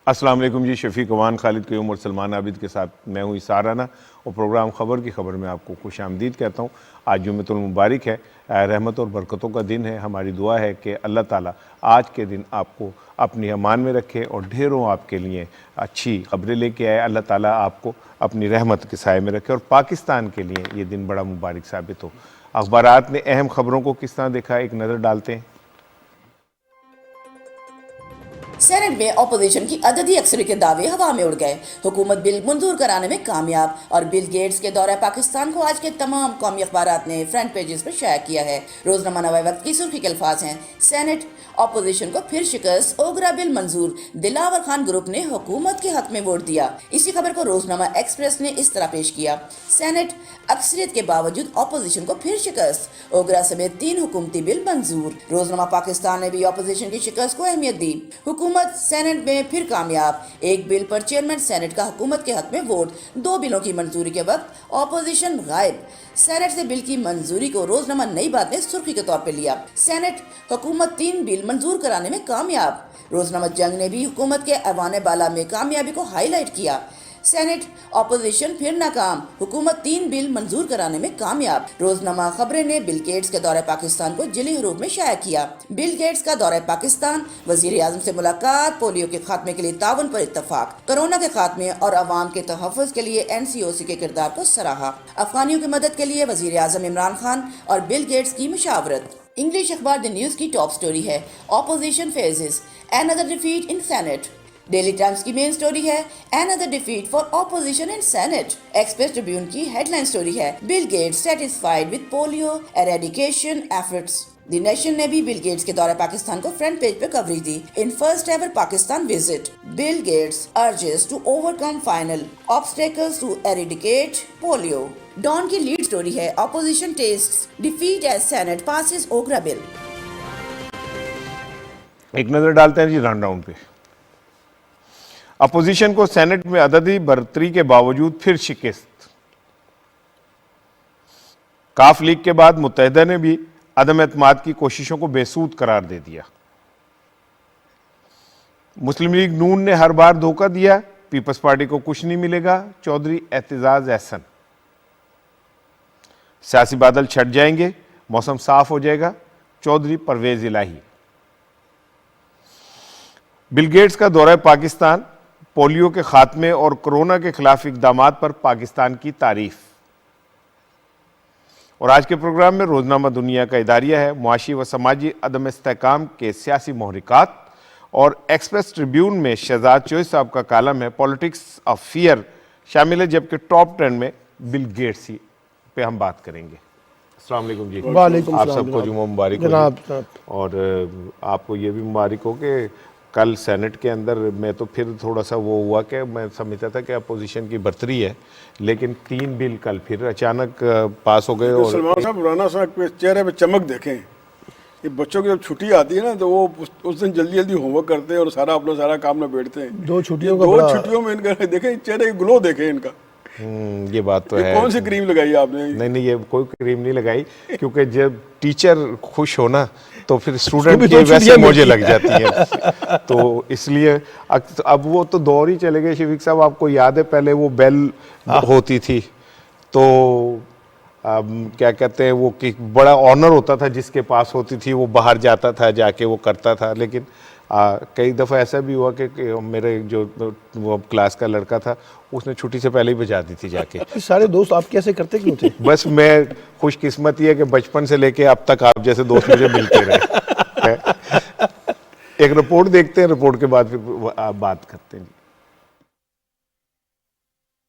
अस्सलाम वालेकुम जी। शफीक अवान, खालिद क़य्यूम और सलमान आबिद के साथ मैं हूँ इसाराना और प्रोग्राम ख़बर की ख़बर में आपको खुश आमदीद कहता हूँ। आज जुम्मतुल मुबारक है, रहमत और बरकतों का दिन है। हमारी दुआ है कि अल्लाह ताला आज के दिन आपको अपनी अमान में रखे और ढेरों आपके लिए अच्छी ख़बरें लेके आए। अल्लाह ताला आपको अपनी रहमत के साए में रखे और पाकिस्तान के लिए ये दिन बड़ा मुबारक साबित हो। अखबारात ने अहम ख़बरों को किस तरह देखा, एक नज़र डालते हैं। सेनेट में अपोजिशन की अददी अक्सरियत के दावे हवा में उड़ गए। हुकूमत बिल मंजूर कराने में कामयाब और बिल गेट्स के दौरे पाकिस्तान को आज के तमाम कौमी अखबारात ने फ्रंट पेजेस पर शाया किया है। रोजनामा नवाए वक्त की सुर्खी के अल्फाज हैं, सेनेट अपोजिशन को फिर शिकस्त, ओगरा बिल मंजूर, दिलावर खान ग्रुप ने हुकूमत के हक में वोट दिया। इसी खबर को रोजनामा एक्सप्रेस ने इस तरह पेश किया, सेनेट अक्सरियत के बावजूद अपोजिशन को फिर शिकस्त, ओगरा समेत 3 हुकूमती बिल मंजूर। रोजनामा पाकिस्तान ने भी अपोजिशन की शिकस्त को अहमियत दी। हुकूमत सेनेट में फिर कामयाब, एक बिल पर चेयरमैन सेनेट का हुकूमत के हक में वोट, 2 बिलों की मंजूरी के वक्त अपोजिशन गायब। सेनेट से बिल की मंजूरी को रोजनामा नई बात ने सुर्खी के तौर पर लिया, सेनेट हुकूमत 3 बिल मंजूर कराने में कामयाब। रोजनामा जंग ने भी हुकूमत के ऐवान बाला में कामयाबी को हाईलाइट किया, सेनेट अपोजिशन फिर नाकाम, हुकूमत 3 बिल मंजूर कराने में कामयाब। रोजनामा खबरें ने बिल गेट्स के दौरे पाकिस्तान को जिली हरूफ में शाया किया। बिल गेट्स का दौरे पाकिस्तान, वजीर आजम से मुलाकात, पोलियो के खात्मे के लिए ताउन पर इत्तफाक, कोरोना के खात्मे और अवाम के तहफ़्फ़ुज़ के लिए NCOC के किरदार को सराहा। अफगानियों की मदद के लिए वजीर आजम इमरान खान और बिल गेट्स की मुशावरत। इंग्लिश अखबार द न्यूज़ की टॉप स्टोरी है, opposition faces another defeat in Senate. Daily Times की मेन स्टोरी है, another defeat for opposition in Senate. Express Tribune की हेडलाइन स्टोरी है, Bill Gates satisfied with polio eradication efforts. The Nation ने भी Bill Gates के दौरे पाकिस्तान को front page पे कवरेज दी। In first ever Pakistan visit, Bill Gates urges to overcome final obstacles to eradicate polio. Dawn की lead story है, opposition tests defeat as senate passes OGRA bill. एक नज़र डालते हैं जी रनडाउन पे। अपोजिशन को सेनेट में अददी बढ़तरी के बावजूद फिर शिकस्त। काफ लीग के बाद मुत्तहिदा ने भी अदम एतमाद की कोशिशों को बेसूद करार दे दिया। मुस्लिम लीग नून ने हर बार धोखा दिया, पीपल्स पार्टी को कुछ नहीं मिलेगा, चौधरी एतजाज एहसन। सियासी बादल छट जाएंगे, मौसम साफ हो जाएगा, चौधरी परवेज इलाही। बिल गेट्स का दौरा पाकिस्तान, पोलियो के खात्मे और कोरोना के खिलाफ इकदामात पर पाकिस्तान की तारीफ। और आज के प्रोग्राम में रोजनामा दुनिया का इदारिया है, मुआशी व समाजी अदम इस्तेहकाम के सियासी महरिकात, और एक्सप्रेस ट्रिब्यून में शहजाद चोइस साहब का कालम है, पॉलिटिक्स ऑफ फियर शामिल है, जबकि टॉप 10 में बिल गेट्स ही पे हम बात करेंगे। अस्सलाम वालेकुम जी। वालेकुम आप सलाम सबको जुम्मा मुबारक हो जनाब। और आपको ये भी मुबारक हो कि कल सेनेट के अंदर मैं तो फिर थोड़ा सा वो हुआ कि मैं समझता था कि अपोजिशन की बढ़तरी है, लेकिन 3 बिल कल फिर अचानक पास हो गए। और सलमान साहब, राना साहब के चेहरे पे चमक देखें। ये बच्चों की जब छुट्टी आती है ना, तो वो उस दिन जल्दी जल्दी होमवर्क करते हैं और अपना सारा काम में बैठते हैं। 2 छुट्टियों में इनका देखें, चेहरे की ग्लो देखें इनका। ये बात तो है। कौन सी क्रीम लगाई आपने? नहीं, ये कोई क्रीम नहीं लगाई, क्योंकि जब टीचर खुश हो ना तो फिर स्टूडेंट की वैसे मौजें लग जाती हैं। तो इसलिए अब वो तो दौर ही चले गए। शफीक साहब, आपको याद है पहले वो बेल होती थी, तो क्या कहते हैं वो कि बड़ा ऑनर होता था, जिसके पास होती थी वो बाहर जाता था, जाके वो करता था। लेकिन कई दफ़ा ऐसा भी हुआ कि मेरे जो वो क्लास का लड़का था, उसने छुट्टी से पहले ही बजा दी थी जाके। सारे दोस्त आप कैसे करते क्यों थे? बस मैं खुशकिस्मत ये है कि बचपन से लेके अब तक आप जैसे दोस्त मुझे मिलते रहे। एक रिपोर्ट देखते हैं, रिपोर्ट के बाद फिर आप बात करते हैं।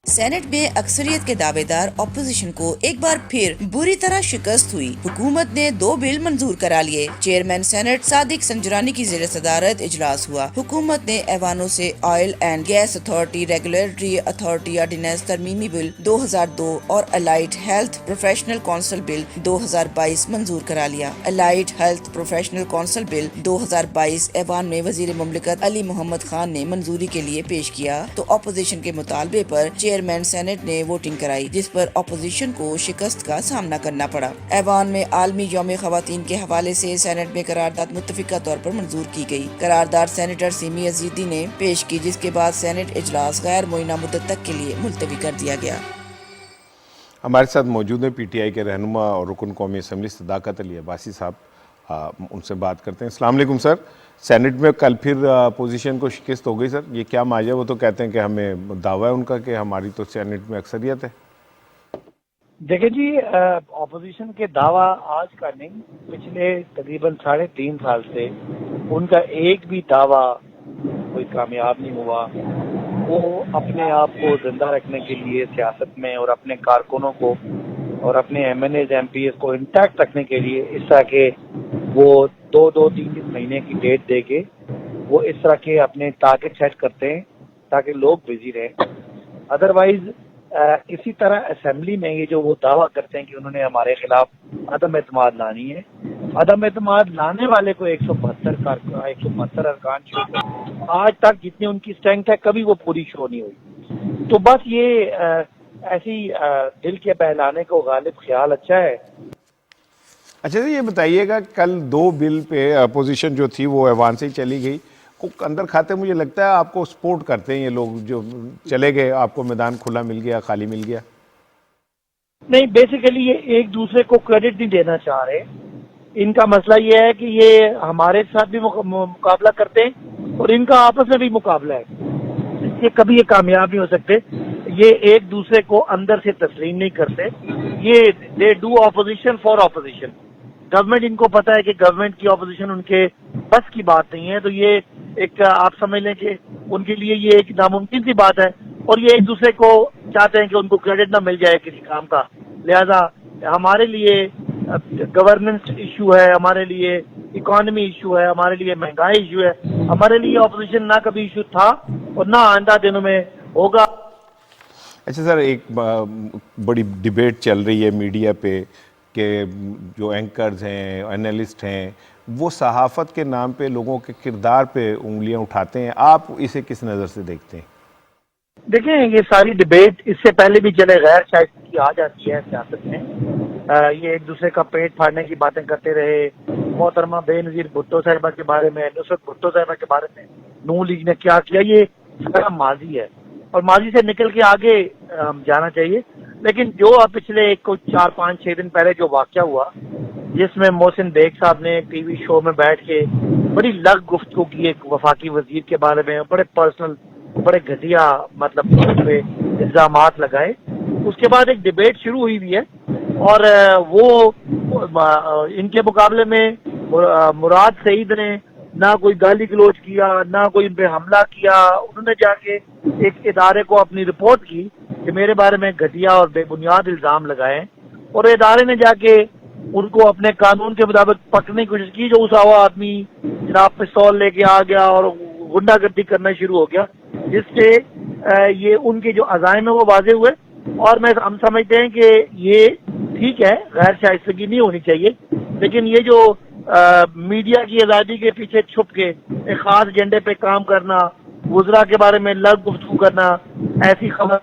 सेनेट में अक्सरियत के दावेदार अपोजिशन को एक बार फिर बुरी तरह शिकस्त हुई। हुकूमत ने 2 बिल मंजूर करा लिए। चेयरमैन सेनेट सादिक संजरानी की ज़ेर सदारत इजलास हुआ। हुकूमत ने ऐवानों से oil and gas authority regulatory authority ordinance तरमीमी बिल 2002 और allied health professional council bill 2022 मंजूर करा लिया। Allied health professional council bill 2022 ऐवान में वजीर मुमलिकत अली मोहम्मद खान ने मंजूरी के लिए पेश किया, तो अपोजिशन के मुतालबे पर चेयरमैन सेनेट ने वोटिंग कराई, जिस पर अपोजिशन को शिकस्त का सामना करना पड़ा। ऐवान में आलमी यौम ख़वातीन के हवाले से सेनेट में करारदाद मुत्तफिका तौर पर मंजूर की गई। करारदाद सेनेटर सिमी अजीदी ने पेश की, जिसके बाद सेनेट इजलास गैर मुइना मुद्दत तक के लिए मुलतवी कर दिया गया। हमारे साथ मौजूद हैं पीटीआई के रहनुमा और रुकन कौमी असम्बली सदाकत अली अब्बासी साहब, उनसे बात करते हैं। अस्सलाम वालेकुम सर। सेनेट में कल फिर अपोजिशन को शिकस्त हो गई सर, ये क्या माजा? वो तो कहते हैं कि हमें दावा है उनका कि हमारी तो सेनेट में अक्सरियत है। देखिए जी, अपोजिशन के दावा आज का नहीं, पिछले तकरीबन 3.5 साल से उनका एक भी दावा कोई कामयाब नहीं हुआ। वो अपने आप को जिंदा रखने के लिए सियासत में और अपने कारकुनों को और अपने MNAs MPs को इंटैक्ट रखने के लिए इस तरह के वो 2-3 महीने की डेट दे के वो इस तरह के अपने टारगेट सेट करते हैं ताकि लोग बिजी रहें। अदरवाइज इसी तरह असेंबली में ये जो वो दावा करते हैं कि उन्होंने हमारे खिलाफ अदम एतमाद लानी है, अदम एतमाद लाने वाले को 172 अरकान शो, आज तक जितनी उनकी स्ट्रेंथ है कभी वो पूरी शो नहीं हुई। तो बस ये ऐसी दिल के बहलाने को गालिब ख्याल अच्छा है। अच्छा जी, ये बताइएगा कल 2 बिल पे अपोजिशन जो थी वो ऐवान से ही चली गई, को अंदर खाते मुझे लगता है आपको सपोर्ट करते हैं ये लोग जो चले गए, आपको मैदान खुला मिल गया, खाली मिल गया। नहीं, बेसिकली ये एक दूसरे को क्रेडिट नहीं देना चाह रहे। इनका मसला ये है कि ये हमारे साथ भी मुकाबला करते हैं और इनका आपस में भी मुकाबला है, इसलिए कभी ये कामयाब नहीं हो सकते। ये एक दूसरे को अंदर से तस्लीम नहीं करते। ये they do opposition for opposition. Government, इनको पता है कि गवर्नमेंट की ऑपोजिशन उनके बस की बात नहीं है, तो ये एक आप समझ लें कि उनके लिए ये एक नामुमकिन सी बात है और ये एक दूसरे को चाहते हैं कि उनको क्रेडिट ना मिल जाए किसी काम का। लिहाजा हमारे लिए गवर्नेंस इशू है, हमारे लिए इकोनॉमी इशू है, हमारे लिए महंगाई इशू है, हमारे लिए ऑपोजिशन ना कभी इशू था और ना आइंदा दिनों में होगा। अच्छा सर, एक बड़ी डिबेट चल रही है मीडिया पे कि जो एंकर्स हैं, एनालिस्ट हैं, वो सहाफ़त के नाम पे लोगों के किरदार पे उंगलियां उठाते हैं। आप इसे किस नज़र से देखते हैं? देखें, ये सारी डिबेट इससे पहले भी चले गैर शायद की आ जाती है सियासत में। ये एक दूसरे का पेट फाड़ने की बातें करते रहे। मोहतरमा बेनज़ीर भुट्टो साहिबा के बारे में, नुसरत भुट्टो साहिबा के बारे में नून लीग ने क्या किया, ये सारा माजी है और माजी से निकल के आगे जाना चाहिए। लेकिन जो पिछले 4-5-6 दिन पहले जो वाक़या हुआ, जिसमें मोहसिन बेग साहब ने एक टीवी शो में बैठ के बड़ी लग गुफ्तगू की एक वफाकी वजीर के बारे में, बड़े पर्सनल, बड़े घटिया मतलब उस पे इल्जामात लगाए। उसके बाद एक डिबेट शुरू हुई भी है और वो इनके मुकाबले में मुराद सईद ने ना कोई गाली गलोच किया, ना कोई उन पे हमला किया। उन्होंने जाके एक इदारे को अपनी रिपोर्ट की कि मेरे बारे में घटिया और बेबुनियाद इल्जाम लगाए और इदारे ने जाके उनको अपने कानून के मुताबिक पकड़ने की कोशिश की। जो उस आदमी जनाब पिस्तौल लेके आ गया और गुंडागर्दी करना शुरू हो गया, जिससे ये उनके जो अज़ाइम है वो वाजे हुए। और हम समझते हैं कि ये ठीक है, गैर शाइस्तगी नहीं होनी चाहिए, लेकिन ये जो मीडिया की आज़ादी के पीछे छुप के एक खास एजेंडे पे काम करना, गुजरा के बारे में लग गुफ्तगू करना, ऐसी खबर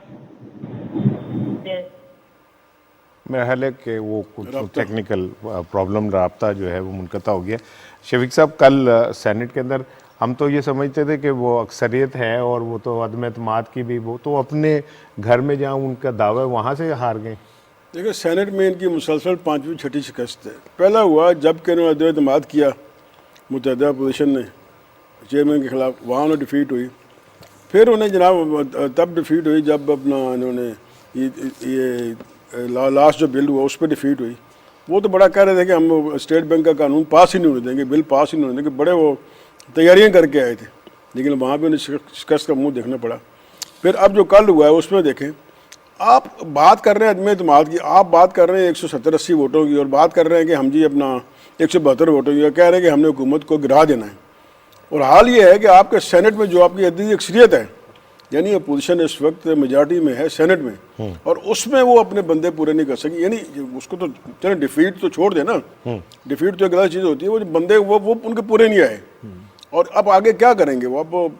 मेरा ख्याल है कि वो कुछ टेक्निकल प्रॉब्लम, राब्ता जो है वो मुनक़ता हो गया। शफीक साहब, कल सेनेट के अंदर हम तो ये समझते थे कि वो अक्सरियत है और वो तो अदम एतमाद की भी, वो तो अपने घर में जहाँ उनका दावा है वहाँ से हार गए। देखिए, सेनेट में इनकी मुसलसल 5वीं-6ठी शिकस्त है। पहला हुआ जब कि उन्होंने अदम एतमाद किया मुत्तहिदा अपोजिशन ने चेयरमैन के खिलाफ, वहाँ उन्हें डिफीट हुई। फिर उन्हें जनाब तब डिफीट हुई जब अपना इन्होंने ये लास्ट जो बिल हुआ उस पर डिफीट हुई। वो तो बड़ा कह रहे थे कि हम स्टेट बैंक का कानून पास ही नहीं होने देंगे, बिल पास ही नहीं होने देंगे, बड़े वो तैयारियां करके आए थे, लेकिन वहाँ पे उन्हें शिकस्त का मुंह देखना पड़ा। फिर अब जो कल हुआ है उसमें देखें, आप बात कर रहे हैं अदम एतमाद की, आप बात कर रहे हैं 170-80 वोटों की और बात कर रहे हैं कि हम जी अपना 172 वोटों की, कह रहे हैं कि हमने हुकूमत को गिरा देना है। और हाल ये है कि आपके सेनेट में जो आपकी अददी अक्सरियत है, यानी अपोजिशन इस वक्त मेजॉरिटी में है सेनेट में, और उसमें वो अपने बंदे पूरे नहीं कर सकी। यानी उसको तो चलो डिफीट तो छोड़ देना, डिफीट तो एक गलत चीज़ होती है, वो जो बंदे वो उनके पूरे नहीं आए और अब आगे क्या करेंगे वो। अब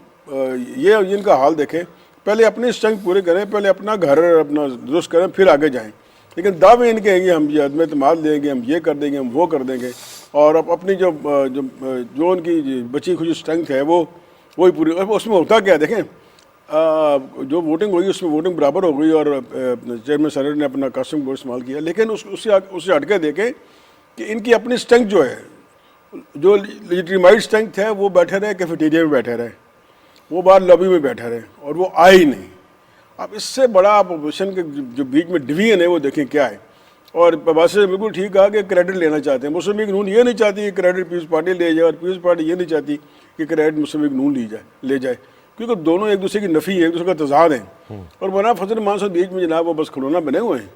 ये इनका हाल देखें, पहले अपनी स्ट्रेंथ पूरी करें, पहले अपना घर अपना दुरुस्त करें, फिर आगे जाएं। लेकिन दावे इनके हैं कि हम ये अदम एतमाद देंगे, हम ये कर देंगे, हम वो कर देंगे, और अपनी जो उनकी बची खुची स्ट्रेंथ है वही पूरी। उसमें होता क्या है देखें, जो वोटिंग हुई उसमें वोटिंग बराबर हो गई और चेयरमैन सेनेट ने अपना कास्टिंग वोट इस्तेमाल किया, लेकिन उससे हटके देखें कि इनकी अपनी स्ट्रेंथ जो है, जो लेजिटिमाइड स्ट्रेंथ है, वो बैठे रहे कैफेटेरिया में बैठे रहे, वो बाहर लॉबी में बैठे रहे और वो आए ही नहीं। अब इससे बड़ा अपोजिशन के जो बीच में डिवीजन है वो देखें क्या है। और बात ने बिल्कुल ठीक कहा कि क्रेडिट लेना चाहते हैं। मुस्लिम लीग नून ये नहीं चाहती कि क्रेडिट पीपल्स पार्टी ले जाए, और पीपल्स पार्टी ये नहीं चाहती कि क्रेडिट मुस्लिम लीग नून ले जाए, क्योंकि दोनों एक दूसरे की नफ़ी है, एक दूसरे का तजाद है। और वरना फजल मान साहब बीच में जनाब वो बस खिलौना बने हुए हैं,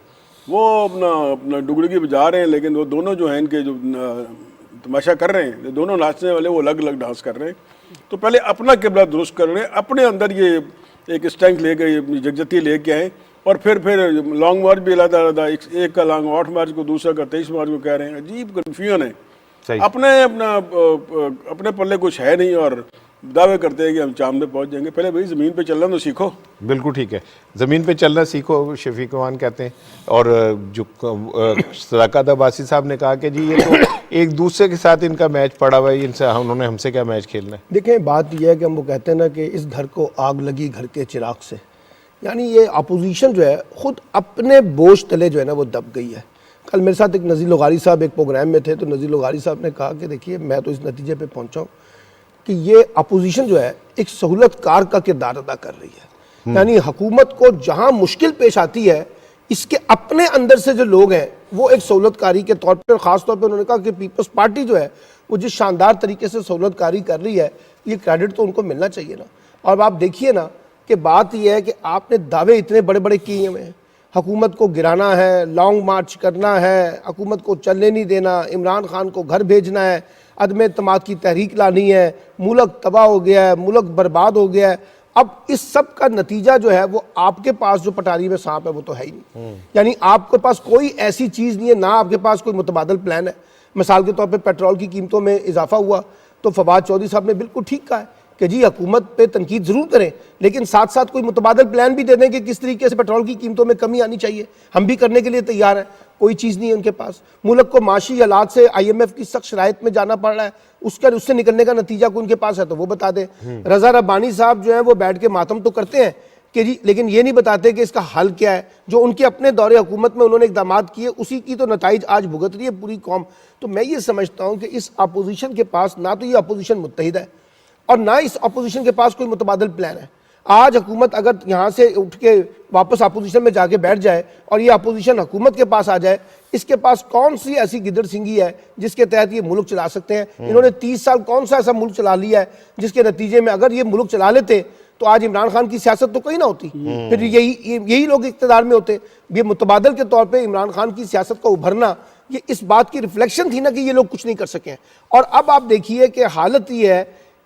वो अपना डुगडुगी बजा रहे हैं, लेकिन वो दोनों जो हैं इनके जो तमाशा कर रहे हैं, दोनों नाचने वाले वो अलग अलग डांस कर रहे हैं। तो पहले अपना किबला दुरुस्त कर रहे हैं, अपने अंदर ये एक स्ट्रेंथ लेके यकजहती लेके आए, और फिर लॉन्ग मार्च भी अलग एक का लॉन्ग 8 मार्च को, दूसरा का 23 मार्च को कह रहे हैं। अजीब कन्फ्यूजन है, अपने पल्ले कुछ है नहीं और दावे करते हैं कि हम चांद में पहुंच जाएंगे। पहले भाई ज़मीन पे चलना तो सीखो। बिल्कुल ठीक है, ज़मीन पे चलना सीखो, शफीक मान कहते हैं। और जो सदाकत अब्बासी साहब ने कहा कि जी ये तो एक दूसरे के साथ इनका मैच पड़ा हुआ है, इनसे उन्होंने हमसे क्या मैच खेलना है। देखें, बात यह है कि हम वो कहते हैं ना कि इस घर को आग लगी घर के चिराग से, यानी ये अपोजिशन जो है ख़ुद अपने बोझ तले जो है ना वो दब गई है। कल मेरे साथ एक नज़ीर लगारी साहब एक प्रोग्राम में थे, तो नज़ीर लगारी साहब ने कहा कि देखिए मैं तो इस नतीजे पे पहुंचा हूँ कि ये अपोजिशन जो है एक सहूलतकार का किरदार अदा कर रही है। यानी हुकूमत को जहां मुश्किल पेश आती है, इसके अपने अंदर से जो लोग हैं वो एक सहूलतकारी के तौर पर, ख़ास तौर पर उन्होंने कहा कि पीपल्स पार्टी जो है वो जिस शानदार तरीके से सहूलतकारी कर रही है, ये क्रेडिट तो उनको मिलना चाहिए ना। और आप देखिए ना कि बात यह है कि आपने दावे इतने बड़े बड़े किए हुए हैं, हुकूमत को गिराना है, लॉन्ग मार्च करना है, हुकूमत को चलने नहीं देना, इमरान खान को घर भेजना है, अदम एतमाद की तहरीक लानी है, मुल्क तबाह हो गया है, मुल्क बर्बाद हो गया है। अब इस सब का नतीजा जो है वो आपके पास जो पटारी में सांप है वो तो है ही नहीं। यानी आपके पास कोई ऐसी चीज़ नहीं है, ना आपके पास कोई मुतबादल प्लान है। मिसाल के तौर पे पेट्रोल की कीमतों में इजाफा हुआ तो फवाद चौधरी साहब ने बिल्कुल ठीक कहा है कि जी हुकूमत पे तनकीद ज़रूर करें, लेकिन साथ साथ कोई मुतबादल प्लान भी दे दें कि किस तरीके से पेट्रोल की कीमतों में कमी आनी चाहिए। हम भी करने के लिए तैयार हैं, कोई चीज़ नहीं है उनके पास। मुल्क को माशी हालात से IMF की सख्त शराइत में जाना पड़ रहा है, उससे निकलने का नतीजा को उनके पास है तो वो बता दें। रज़ा रब्बानी साहब जो है वो बैठ के मातम तो करते हैं कि जी, लेकिन ये नहीं बताते कि इसका हल क्या है। जो उनके अपने दौरे हुकूमत में उन्होंने इक़दाम किए, उसी की तो नताइज आज भुगत रही है पूरी कौम। तो मैं ये समझता हूँ कि इस अपोजिशन के पास ना तो ये अपोजिशन मुत्तहिद है और ना इस अपोजिशन के पास कोई मुतबादल प्लान है। आज हुकूमत अगर यहाँ से उठ के वापस अपोजिशन में जाके बैठ जाए और ये अपोजिशन हुकूमत के पास आ जाए, इसके पास कौन सी ऐसी गिदड़ सिंगी है जिसके तहत ये मुल्क चला सकते हैं। इन्होंने 30 साल कौन सा ऐसा मुल्क चला लिया है जिसके नतीजे में अगर ये मुल्क चला लेते तो आज इमरान खान की सियासत तो कहीं ना होती, फिर यही लोग इक़्तिदार में होते। ये मुतबादल के तौर पर इमरान खान की सियासत का उभरना ये इस बात की रिफ्लेक्शन थी ना कि ये लोग कुछ नहीं कर सके। और अब आप देखिए कि हालत ये है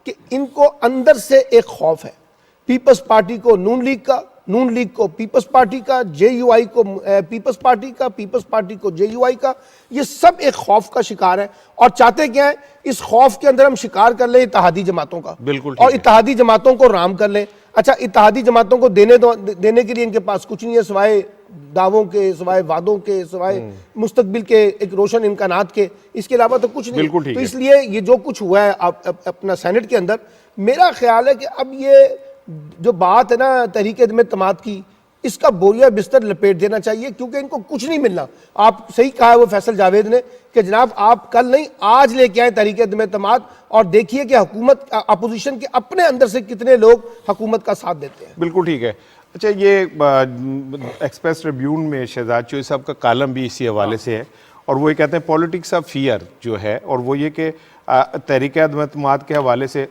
कि इनको अंदर से एक खौफ है, पीपल्स पार्टी को नून लीग का, नून लीग को पीपल्स पार्टी का, JUI को पीपल्स पार्टी का, पीपल्स पार्टी को JUI का, ये सब एक खौफ का शिकार है। और चाहते क्या है, इस खौफ के अंदर हम शिकार कर लें इत्तेहादी जमातों का, बिल्कुल, और इत्तेहादी जमातों को राम कर लें। अच्छा, इत्तेहादी जमातों को देने के लिए इनके पास कुछ नहीं है सिवाय दावों के, सिवाय वादों के, सिवाय मुस्तकबिल के एक रोशन इम्कानात के, इसके अलावा तो कुछ नहीं। तो इसलिए ये जो कुछ हुआ है अपना सेनेट के अंदर, मेरा ख्याल है कि अब ये जो बात है ना तहरीक अदम एतमाद की, इसका बोरिया बिस्तर लपेट देना चाहिए, क्योंकि इनको कुछ नहीं मिलना। आप सही कहा है वो फैसल जावेद ने कि जनाब आप कल नहीं आज लेके आए तहरीक अदम एतमाद और देखिए कि हुकूमत अपोजिशन के अपने अंदर से कितने लोग हुकूमत का साथ देते हैं। बिल्कुल ठीक है। अच्छा, ये एक्सप्रेस ट्रिब्यून में शहजाद चौधरी साहब का कालम भी इसी हवाले से है, और वो ये कहते हैं पॉलिटिक्स ऑफ फियर जो है, और वो ये कि तहरीक अदम एतमाद के हवाले से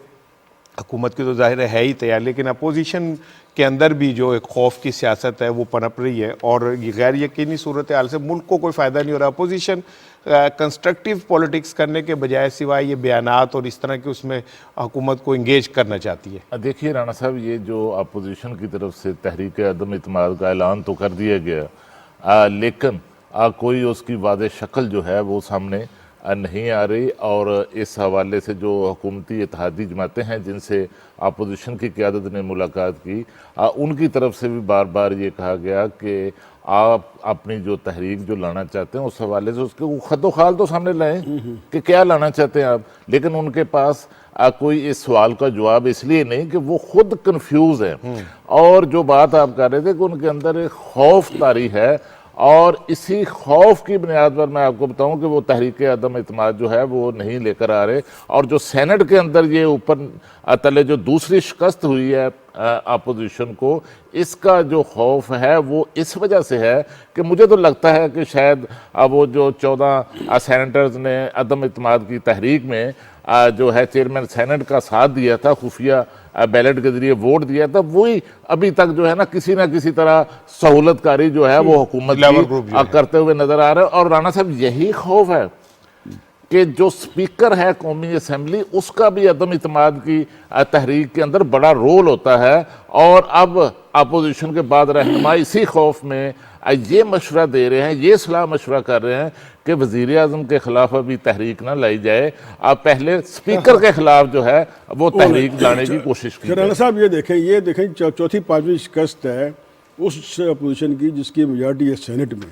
हुकूमत की तो जाहिर है ही तैयार, लेकिन अपोजिशन के अंदर भी जो एक खौफ की सियासत है वो पनप रही है, और ये गैर यकीनी सूरत हाल से मुल्क को कोई फ़ायदा नहीं हो रहा। अपोजिशन कंस्ट्रक्टिव पॉलिटिक्स करने के बजाय सिवाय ये बयानात और इस तरह के उसमें हुकूमत को इंगेज करना चाहती है। देखिए राना साहब, ये जो अपोजिशन की तरफ से तहरीक अदम एतमाद का ऐलान तो कर दिया गया, लेकिन कोई उसकी वादे शक्ल जो है वो सामने नहीं आ रही। और इस हवाले से जो हुकूमती इत्तेहादी जमातें हैं जिनसे अपोजिशन की क़यादत ने मुलाकात की, उनकी तरफ से भी बार बार ये कहा गया कि आप अपनी जो तहरीक जो लाना चाहते हैं उस हवाले से उसके खतोखाल तो सामने लाएं कि क्या लाना चाहते हैं आप, लेकिन उनके पास कोई इस सवाल का जवाब इसलिए नहीं कि वो खुद कंफ्यूज हैं। और जो बात आप कर रहे थे कि उनके अंदर एक खौफ तारी है, और इसी खौफ की बुनियाद पर मैं आपको बताऊं कि वो तहरीक अदम इत्माद जो है वो नहीं लेकर आ रहे। और जो सेनेट के अंदर ये ऊपर तले जो दूसरी शिकस्त हुई है अपोजिशन को, इसका जो खौफ है वो इस वजह से है कि मुझे तो लगता है कि शायद वो जो 14 सेनेटर्स ने अदम इत्माद की तहरीक में जो है चेयरमैन सेनेट का साथ दिया था, खुफिया बैलेट के जरिए वोट दिया था, वही अभी तक जो है ना किसी तरह सहूलतकारी जो है वो हुकूमत की करते हुए नजर आ रहे हैं। और राणा साहब यही खौफ है कि जो स्पीकर है कौमी असम्बली उसका भी अदम इत्माद की तहरीक के अंदर बड़ा रोल होता है। और अब अपोजिशन के बाद रहनुमा इसी खौफ में ये मशवरा दे रहे हैं, ये सलाह मशवरा कर रहे हैं कि वज़ीर आज़म के खिलाफ अभी तहरीक ना लाई जाए, आप पहले स्पीकर के खिलाफ जो है वो तहरीक लाने की कोशिश की। राणा साहब ये देखें चौथी पांचवी शिकस्त है उस अपोजिशन की जिसकी मेजॉरिटी है सेनेट में,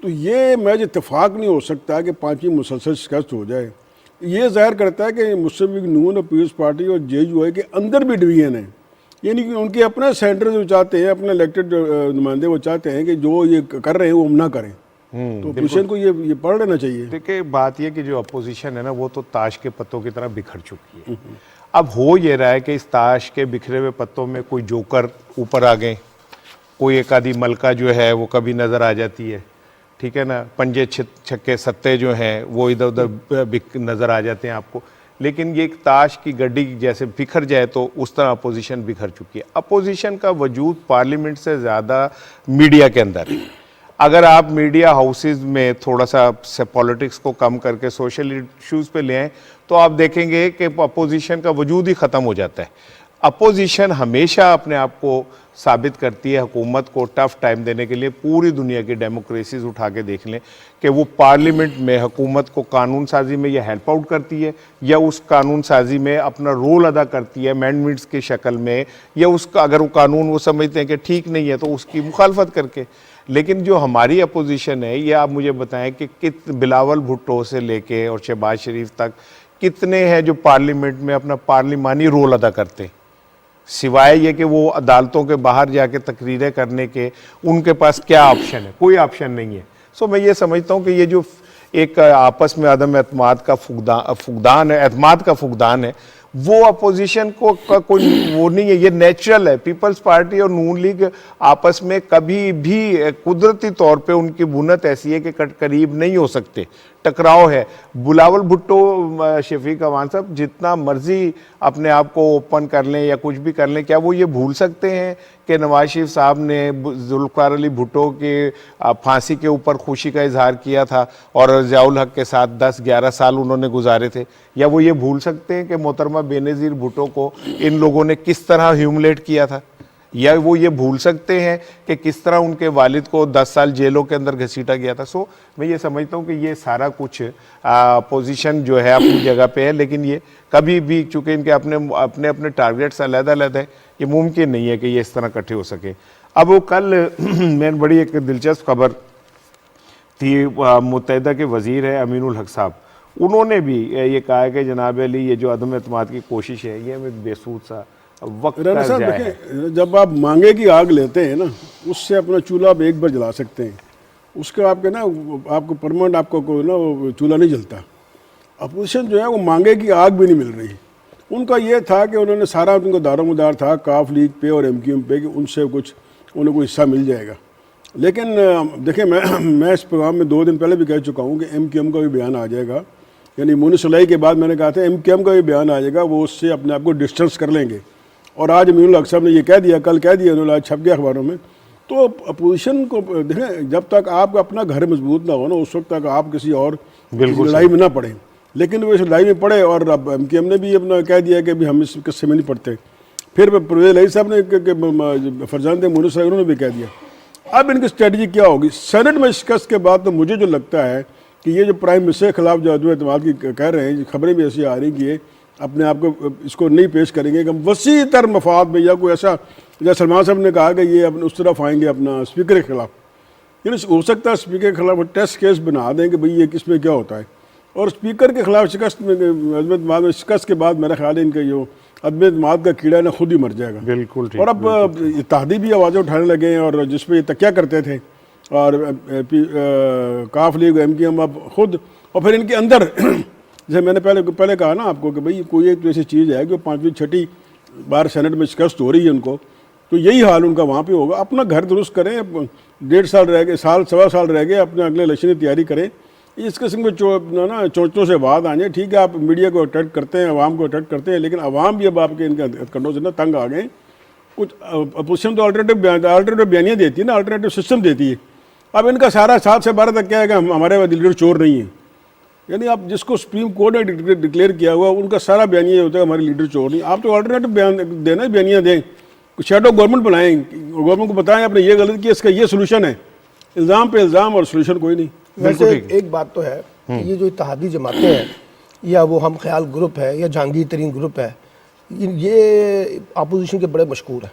तो ये महज इत्तेफाक नहीं हो सकता कि पांचवी मुसलसल शिकस्त हो जाए। ये जाहिर करता है कि मुस्लिम लीग नून और पीपल्स पार्टी और JUI के अंदर भी डिवीजन है, यानी कि उनके अपने सेंटर जो चाहते हैं, अपने इलेक्टेड नुमाइंदे वो चाहते हैं कि जो ये कर रहे हैं वो हम ना करें। तो अपोजिशन को ये पढ़ लेना चाहिए। देखिए बात ये कि जो अपोजिशन है ना वो तो ताश के पत्तों की तरह बिखर चुकी है। अब हो ये रहा है कि इस ताश के बिखरे हुए पत्तों में कोई जोकर ऊपर आ गए, कोई एक आधी मलका जो है वो कभी नज़र आ जाती है, ठीक है ना, पंजे छक्के सत्ते जो हैं वो इधर उधर नज़र आ जाते हैं आपको। लेकिन ये एक ताश की गड्डी जैसे बिखर जाए तो उस तरह अपोजिशन बिखर चुकी है। अपोजिशन का वजूद पार्लियामेंट से ज़्यादा मीडिया के अंदर है। अगर आप मीडिया हाउसेज में थोड़ा सा पॉलिटिक्स को कम करके सोशल इश्यूज़ पे ले आएँ तो आप देखेंगे कि अपोजिशन का वजूद ही ख़त्म हो जाता है। अपोजिशन हमेशा अपने आप को साबित करती है हुकूमत को टफ टाइम देने के लिए। पूरी दुनिया की डेमोक्रेसीज उठा के देख लें कि वो पार्लियामेंट में हुकूमत को कानून साजी में या हेल्प आउट करती है या उस कानून साजी में अपना रोल अदा करती है अमेंडमेंट्स की शक्ल में, या उसका अगर वो कानून वो समझते हैं कि ठीक नहीं है तो उसकी मुखालफत करके। लेकिन जो हमारी अपोजिशन है ये आप मुझे बताएं कि बिलावल भुट्टो से लेके और शहबाज शरीफ तक कितने हैं जो पार्लियामेंट में अपना पार्लिमानी रोल अदा करते हैं, सिवाय ये कि वो अदालतों के बाहर जाके तकरीरें करने के उनके पास क्या ऑप्शन है? कोई ऑप्शन नहीं है। सो मैं ये समझता हूँ कि ये जो एक आपस में अदम एतमाद का फुकदान है, एतमाद का फुकदान है, वो अपोजिशन को कोई वो नहीं है, ये नेचुरल है। पीपल्स पार्टी और नून लीग आपस में कभी भी कुदरती तौर पे उनकी बुनत ऐसी है कि करीब नहीं हो सकते, टकराव है। बिलावल भुट्टो शफीक अवान साहब जितना मर्जी अपने आप को ओपन कर लें या कुछ भी कर लें, क्या वो ये भूल सकते हैं कि नवाज शरीफ साहब ने जुल्फ़िकार अली भुट्टो के फांसी के ऊपर खुशी का इजहार किया था और ज़ियाउल हक के साथ 10-11 साल उन्होंने गुजारे थे? या वो ये भूल सकते हैं कि मोहतरमा बेनज़ीर भुट्टो को इन लोगों ने किस तरह ह्यूमिलेट किया था? या वो ये भूल सकते हैं कि किस तरह उनके वालिद को 10 साल जेलों के अंदर घसीटा गया था? सो मैं ये समझता हूँ कि ये सारा कुछ पोजीशन जो है अपनी जगह पे है, लेकिन ये कभी भी चूँकि इनके अपने अपने टारगेट्स अलग-अलग हैं, ये मुमकिन नहीं है कि ये इस तरह इकट्ठे हो सके। अब वो कल मैं बड़ी एक दिलचस्प खबर थी, मुत्तहिदा के वज़ीर है अमीनुल हक साहब, उन्होंने भी ये कहा है कि जनाब अली ये जो अदम एतमाद की कोशिश है ये हमें बेसूद सा वक्त का ज़ाया है। जब आप मांगे की आग लेते हैं ना, उससे अपना चूल्हा आप एक बार जला सकते हैं, उसके आपके ना आपको परमानेंट आपको कोई ना वो चूल्हा नहीं जलता। अपोजिशन जो है वो मांगे की आग भी नहीं मिल रही। उनका ये था कि उन्होंने सारा उनको दारोमदार था काफ लीग पे और MQM पे कि उनसे कुछ उन्हें कोई हिस्सा मिल जाएगा। लेकिन देखिए मैं इस प्रोग्राम में 2 दिन पहले भी कह चुका हूँ कि MQM का भी बयान आ जाएगा, यानी मुनीस सुलाई के बाद मैंने कहा था MQM का भी बयान आ जाएगा, वो उससे अपने आप को डिस्टेंस कर लेंगे। और आज अमीनुल हक साहब ने ये कह दिया, कल कह दिया उन्होंने, आज छप गया अखबारों में। तो अपोजिशन को देखें, जब तक आपका अपना घर मजबूत ना हो ना, उस वक्त तक आप किसी और लड़ाई में ना पड़े। लेकिन वो इस लड़ाई में पड़े और अब MQM ने भी अपना कह दिया कि भी हम इस किस्से में नहीं पड़ते। फिर परवेज़ इलाही साहब ने फरजान मुनीस उन्होंने भी कह दिया। अब इनकी स्ट्रेटजी क्या होगी? सेनेट में शिकस्त के बाद तो मुझे जो लगता है कि ये जो प्राइम मिनिस्टर के खिलाफ जो अदम एतमाद की कह रहे हैं, खबरें भी ऐसी आ रही कि ये अपने आप को इसको नहीं पेश करेंगे कि हम वसी तर मफाद में या कोई ऐसा, जैसे सलमान साहब ने कहा कि ये अपने उस तरफ आएंगे अपना स्पीकर के खिलाफ, यानी हो सकता है स्पीकर के खिलाफ टेस्ट केस बना दें कि भाई ये किसमें क्या होता है। और स्पीकर के खिलाफ शिकस्त में अदम एतमाद में शिकस्त के बाद मेरा ख्याल है इनका जो अदम एतमाद का कीड़ा ना खुद ही मर जाएगा। बिल्कुल ठीक, और अब इत्तेहादी भी आवाज़ें उठाने लगे हैं, और जिस पे ये तकिया करते थे और काफ लीग MKM अब खुद, और फिर इनके अंदर जैसे मैंने पहले कहा ना आपको कि भाई कोई एक ऐसी चीज़ है कि 5वीं 6ठी बार सेनेट में शिकस्त हो रही है उनको, तो यही हाल उनका वहाँ पे होगा। अपना घर दुरुस्त करें, 1.5 साल रह गए, सवा साल रह गए, अपने अगले इलेक्शन की तैयारी करें। इस किस्म के चोचों से बात आ जाए, ठीक है आप मीडिया को अटैक करते हैं, आवाम को अटैक करते हैं, लेकिन आवाम भी अब आपके इनके कंडों से ना तंग आ गए। कुछ अपोजिशन तो अल्टरनेटिव बयानियाँ देती है ना, अल्टरनेटिव सिस्टम देती है। अब इनका सारा 7 से 12 तक क्या है कि हमारे लीडर चोर नहीं है, यानी आप जिसको सुप्रीम कोर्ट ने डिक्लेयर किया हुआ उनका सारा बयानिया होता है हमारे लीडर चोर नहीं। आप तो अल्टरनेटिव बयान देना, बयानियाँ दें, शेडो गवर्नमेंट बनाएं, गवर्नमेंट को बताएं आपने ये गलत किया, इसका ये सोल्यूशन है। इल्ज़ाम पे इल्ज़ाम और सोल्यूशन कोई नहीं। वैसे एक बात तो है कि ये जो इत्तेहादी जमातें हैं या वो हम ख्याल ग्रुप है या जहांगीर तरीन ग्रुप है, ये अपोजिशन के बड़े मशहूर हैं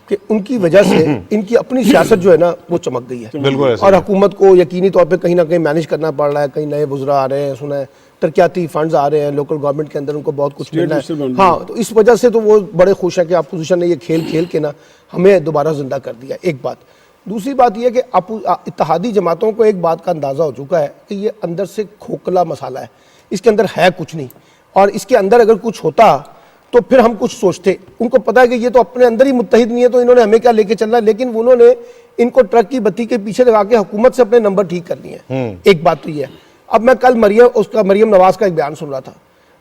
कि उनकी वजह से इनकी अपनी सियासत जो है ना वो चमक गई है। बिल्कुल। और हुकूमत को यकीनी तौर पे कहीं ना कहीं मैनेज करना पड़ रहा है। कहीं नए बुजरा आ रहे हैं, सुना है तरक्याती फंड्स आ रहे हैं, लोकल गवर्नमेंट के अंदर उनको बहुत कुछ मिलना है। हाँ, तो इस वजह से तो वो बड़े खुश है कि अपोजिशन ने ये खेल खेल के ना हमें दोबारा जिंदा कर दिया। एक बात। दूसरी बात यह कि इत्तेहादी जमातों को एक बात का अंदाज़ा हो चुका है कि ये अंदर से खोखला मसाला है, इसके अंदर है कुछ नहीं, और इसके अंदर अगर कुछ होता तो फिर हम कुछ सोचते। उनको पता है कि ये तो अपने अंदर ही मुत्तहिद नहीं है, तो इन्होंने हमें क्या लेके चलना है, लेकिन उन्होंने इनको ट्रक की बत्ती के पीछे लगा के हुकूमत से अपने नंबर ठीक कर लिए हैं। एक बात तो ये है। अब मैं कल मरियम नवाज का एक बयान सुन रहा था,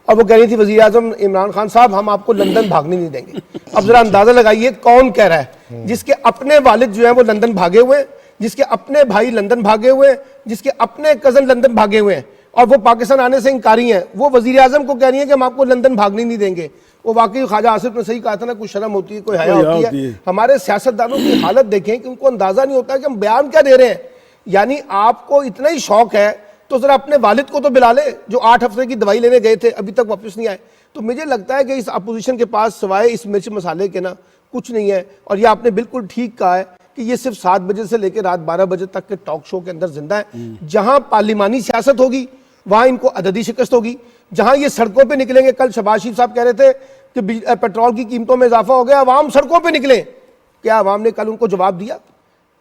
अब वो कह रही थी वज़ीर आज़म इमरान खान साहब हम आपको लंदन भागने नहीं देंगे। अब जरा अंदाजा लगाइए कौन कह रहा है, जिसके अपने वालिद जो है वो लंदन भागे हुए हैं, जिसके अपने भाई लंदन भागे हुए हैं, जिसके अपने कजन लंदन भागे हुए हैं, और वो पाकिस्तान आने से इंकारी हैं। वो वज़ीर आज़म को कह रही है कि हम आपको लंदन भागने नहीं देंगे। वो वाकई ख्वाजा आसिफ ने सही कहा था ना, कुछ शर्म होती है, कोई हया होती है। हमारे सियासतदानों की हालत देखें कि उनको अंदाजा नहीं होता कि हम बयान क्या दे रहे हैं। यानी आपको इतना ही शौक है तो जरा अपने वालिद को तो बुला ले जो 8 हफ्ते की दवाई लेने गए थे, अभी तक वापस नहीं आए। तो मुझे लगता है कि इस अपोजिशन के पास सिवाय इस मिर्च मसाले के ना कुछ नहीं है। और ये आपने बिल्कुल ठीक कहा है कि ये सिर्फ 7 बजे से लेकर रात 12 बजे तक के टॉक शो के अंदर जिंदा है। जहां पार्लिमानी सियासत होगी वहां इनको अददी शिकस्त होगी। जहां ये सड़कों पे निकलेंगे, कल शहबाज शरीफ साहब कह रहे थे कि पेट्रोल की कीमतों में इजाफा हो गया, अवाम सड़कों पे निकले। क्या अवाम ने कल उनको जवाब दिया?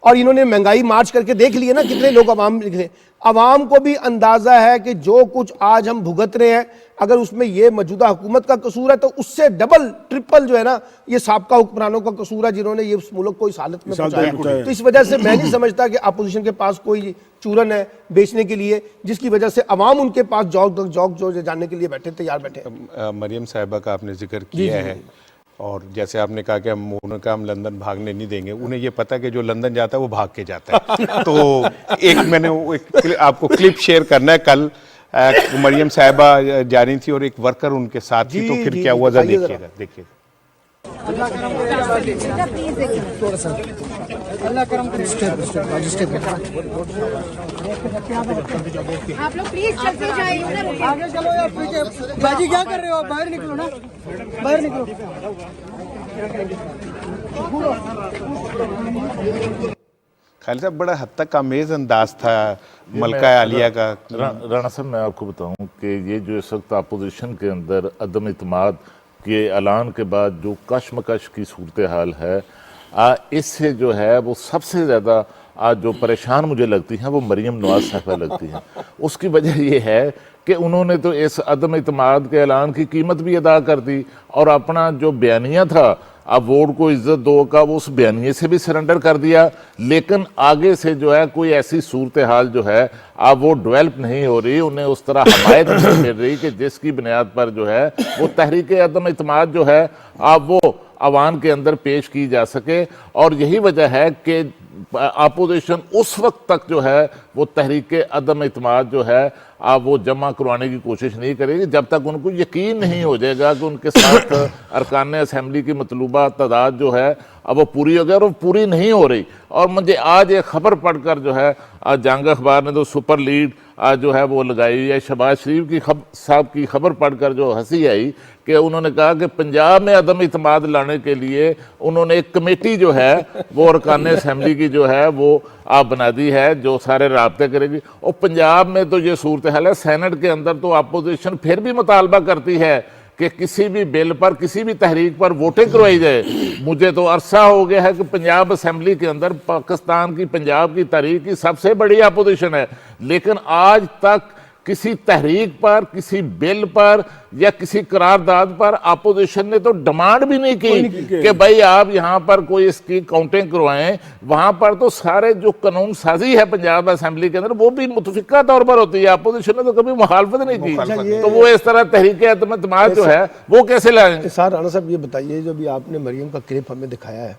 और इन्होंने महंगाई मार्च करके देख लिए ना कितने लोग अवाम निकले। अवाम को भी अंदाजा है कि जो कुछ आज हम भुगत रहे हैं, अगर उसमें ये मौजूदा हुकूमत का कसूर है तो उससे डबल ट्रिपल जो है ना ये साबका हुक्मरानों का कसूर है, जिन्होंने ये उस मुल्क को इस हालत में पहुंचाया। तो इस वजह से मैं नहीं समझता कि अपोजिशन के पास कोई चूरन है बेचने के लिए, जिसकी वजह से अवाम उनके पास जॉग जो जानने के लिए बैठे, तैयार बैठे। मरियम साहिबा का आपने जिक्र किया है, और जैसे आपने कहा कि हम लंदन भागने नहीं देंगे, उन्हें ये पता है कि जो लंदन जाता है वो भाग के जाता है। तो मैंने आपको क्लिप शेयर करना है। कल मरियम साहिबा जा रही थी और एक वर्कर उनके साथ थी, तो फिर क्या हुआ था देखिएगा। आप लोग प्लीज चलते जाइए, आगे चलो यार, पीछे बाजी क्या कर रहे हो, बाहर निकलो ना, बाहर निकलो। खालिद साहब बड़ा हद तक अमेज अंदाज था मलका आलिया का। राणा साहब मैं आपको बताऊं कि ये जो इस वक्त अपोजिशन के अंदर अदम इत्मीनान के ऐलान के बाद जो कशमकश की सूरत हाल है, इससे जो है वो सबसे ज़्यादा आज जो परेशान मुझे लगती हैं वो मरियम नवाज साहिबा लगती हैं। उसकी वजह ये है कि उन्होंने तो इस अदम इत्मीनान के ऐलान की कीमत भी अदा कर दी, और अपना जो बयानिया था अब वोट को इज्जत दो का, वो उस बयानिए से भी सरेंडर कर दिया। लेकिन आगे से जो है कोई ऐसी सूरत हाल जो है अब वो डेवलप नहीं हो रही, उन्हें उस तरह हमायत नहीं मिल रही कि जिसकी बुनियाद पर जो है वो तहरीक अदम इत्मीनान जो है अब वो अवाम के अंदर पेश की जा सके। और यही वजह है कि अपोजिशन उस वक्त तक जो है वो तहरीक अदम इत्मीनान जो है अब वो जमा करवाने की कोशिश नहीं करेगी जब तक उनको यकीन नहीं हो जाएगा कि उनके साथ अरकान असम्बली की मतलूबा तादाद जो है अब वो पूरी हो गई, और वो पूरी नहीं हो रही। और मुझे आज एक खबर पढ़कर जो है जंग अखबार ने तो सुपर लीड जो है वो लगाई हुई है। शहबाज शरीफ की साहब की खबर पढ़कर जो हंसी आई कि उन्होंने कहा कि पंजाब में अदम इत्मीनान लाने के लिए उन्होंने एक कमेटी जो है वो अरकान असम्बली की जो है वो आप बना दी है, जो सारे राब्ते करेगी। और पंजाब में तो ये सूरत हाल है, सेनेट के अंदर तो अपोजिशन फिर भी मुतालबा करती है कि किसी भी बिल पर, किसी भी तहरीक पर वोटिंग करवाई जाए। मुझे तो अरसा हो गया है कि पंजाब असम्बली के अंदर पाकिस्तान की पंजाब की तहरीक की सबसे बड़ी अपोजिशन है, लेकिन आज तक किसी तहरीक पर, किसी बिल पर या किसी करारदाद पर अपोजिशन ने तो डिमांड भी नहीं की कि भाई आप यहाँ पर कोई इसकी काउंटिंग करवाएं। वहां पर तो सारे जो कानून साजी है पंजाब असेंबली के अंदर वो भी मुतफिका तौर पर होती है, अपोजिशन ने तो कभी मुखालफत नहीं की। तो वो इस तरह तहरीक एतमाद जो है वो कैसे लाएंगे? सर राणा साहब ये बताइए, जो भी आपने मरियम का क्लिप हमें दिखाया है,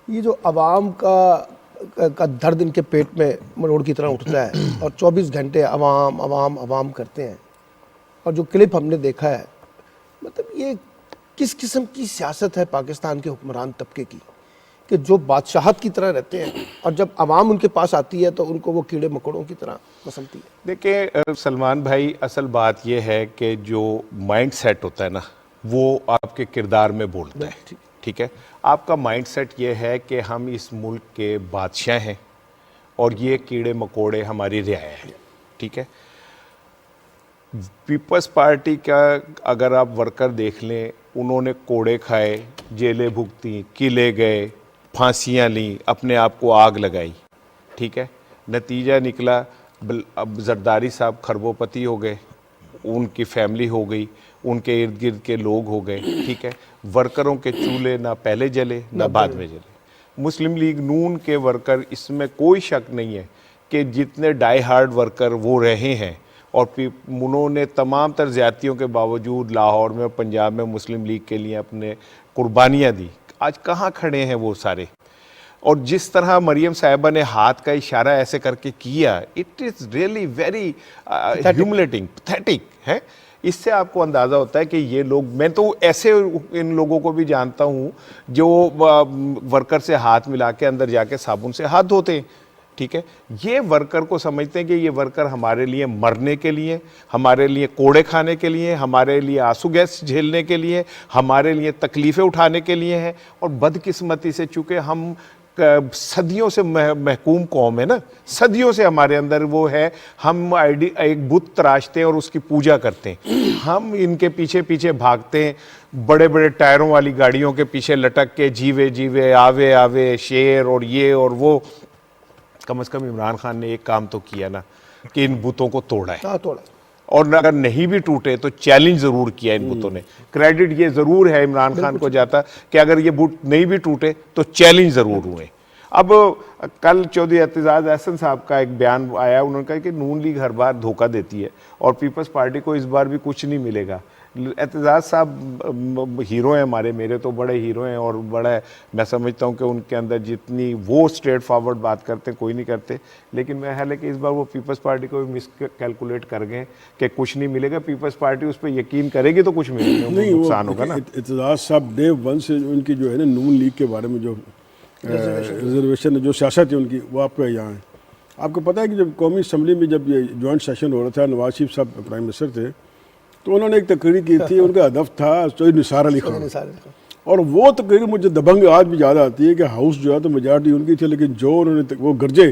ये जो अवाम का दर्द इनके पेट में मरोड़ की तरह उठता है और 24 घंटे अवाम अवाम अवाम करते हैं, और जो क्लिप हमने देखा है, मतलब ये किस किस्म की सियासत है पाकिस्तान के हुक्मरान तबके की कि जो बादशाहत की तरह रहते हैं और जब अवाम उनके पास आती है तो उनको वो कीड़े मकोड़ों की तरह पसंदती है। देखिए सलमान भाई, असल बात यह है कि जो माइंड सेट होता है ना वो आपके किरदार में बोलता है। ठीक है, आपका माइंडसेट ये है कि हम इस मुल्क के बादशाह हैं और ये कीड़े मकोड़े हमारी रियाया है। ठीक है, पीपल्स पार्टी का अगर आप वर्कर देख लें, उन्होंने कोड़े खाए, जेलें भुगती, किले गए, फांसियां ली, अपने आप को आग लगाई। ठीक है, नतीजा निकला अब जरदारी साहब खरबोपति हो गए, उनकी फैमिली हो गई, उनके इर्द गिर्द के लोग हो गए। ठीक है, वर्करों के चूल्हे ना पहले जले ना बाद में जले। मुस्लिम लीग नून के वर्कर, इसमें कोई शक नहीं है कि जितने डाई हार्ड वर्कर वो रहे हैं और उन्होंने तमाम तर ज़्यादतियों के बावजूद लाहौर में और पंजाब में मुस्लिम लीग के लिए अपने कुर्बानियाँ दी। आज कहाँ खड़े हैं वो सारे? और जिस तरह मरियम साहिबा ने हाथ का इशारा ऐसे करके किया, it is really very humiliating, pathetic है। इससे आपको अंदाज़ा होता है कि ये लोग, मैं तो ऐसे इन लोगों को भी जानता हूँ जो वर्कर से हाथ मिला के अंदर जाके साबुन से हाथ धोते हैं। ठीक है, ये वर्कर को समझते हैं कि ये वर्कर हमारे लिए मरने के लिए, हमारे लिए कोड़े खाने के लिए, हमारे लिए आंसू गैस झेलने के लिए, हमारे लिए तकलीफ़ें उठाने के लिए हैं। और बदकिस्मती से चूँकि हम सदियों से महकूम कौम है ना, सदियों से हमारे अंदर वो है, हम एक बुत तराशते हैं और उसकी पूजा करते हैं। हम इनके पीछे पीछे भागते हैं, बड़े बड़े टायरों वाली गाड़ियों के पीछे लटक के, जीवे जीवे आवे आवे शेर और ये और वो। कम से कम इमरान खान ने एक काम तो किया ना कि इन बुतों को तोड़ा है। हाँ, तोड़ा। और अगर नहीं भी टूटे तो चैलेंज जरूर किया इन बुतों ने। क्रेडिट ये जरूर है इमरान खान को जाता कि अगर ये बुत नहीं भी टूटे तो चैलेंज जरूर हुए। अब कल चौधरी एतजाज अहसन साहब का एक बयान आया, उन्होंने कहा कि नून लीग हर बार धोखा देती है और पीपल्स पार्टी को इस बार भी कुछ नहीं मिलेगा। एतजाज साहब हीरो हैं हमारे, मेरे तो बड़े हीरो हैं और बड़ा मैं समझता हूं कि उनके अंदर जितनी वो स्ट्रेट फॉरवर्ड बात करते हैं कोई नहीं करते। लेकिन मैं हाल है कि इस बार वो पीपल्स पार्टी को भी मिस कैलकुलेट कर गए कि कुछ नहीं मिलेगा। पीपल्स पार्टी उस पर यकीन करेगी तो कुछ मिलेगा, नुकसान होगा ना। एतजाज साहब डे वन से उनकी जो है ना नून लीग के बारे में जो रिजर्वेशन जो सियासत है उनकी, वो आपके यहाँ है। आपको पता है कि जब कौमी असम्बली में जब ये जॉइंट सेशन हो रहा था, नवाज शरीफ साहब प्राइम मिनिस्टर थे, तो उन्होंने एक तकरीर की थी, उनका हदफ था सैयद निसार अली खान। और वो तकरीर मुझे दबंग आज भी याद आती है कि हाउस जो है तो मेजॉरिटी उनकी थी, लेकिन जो उन्होंने वो गरजे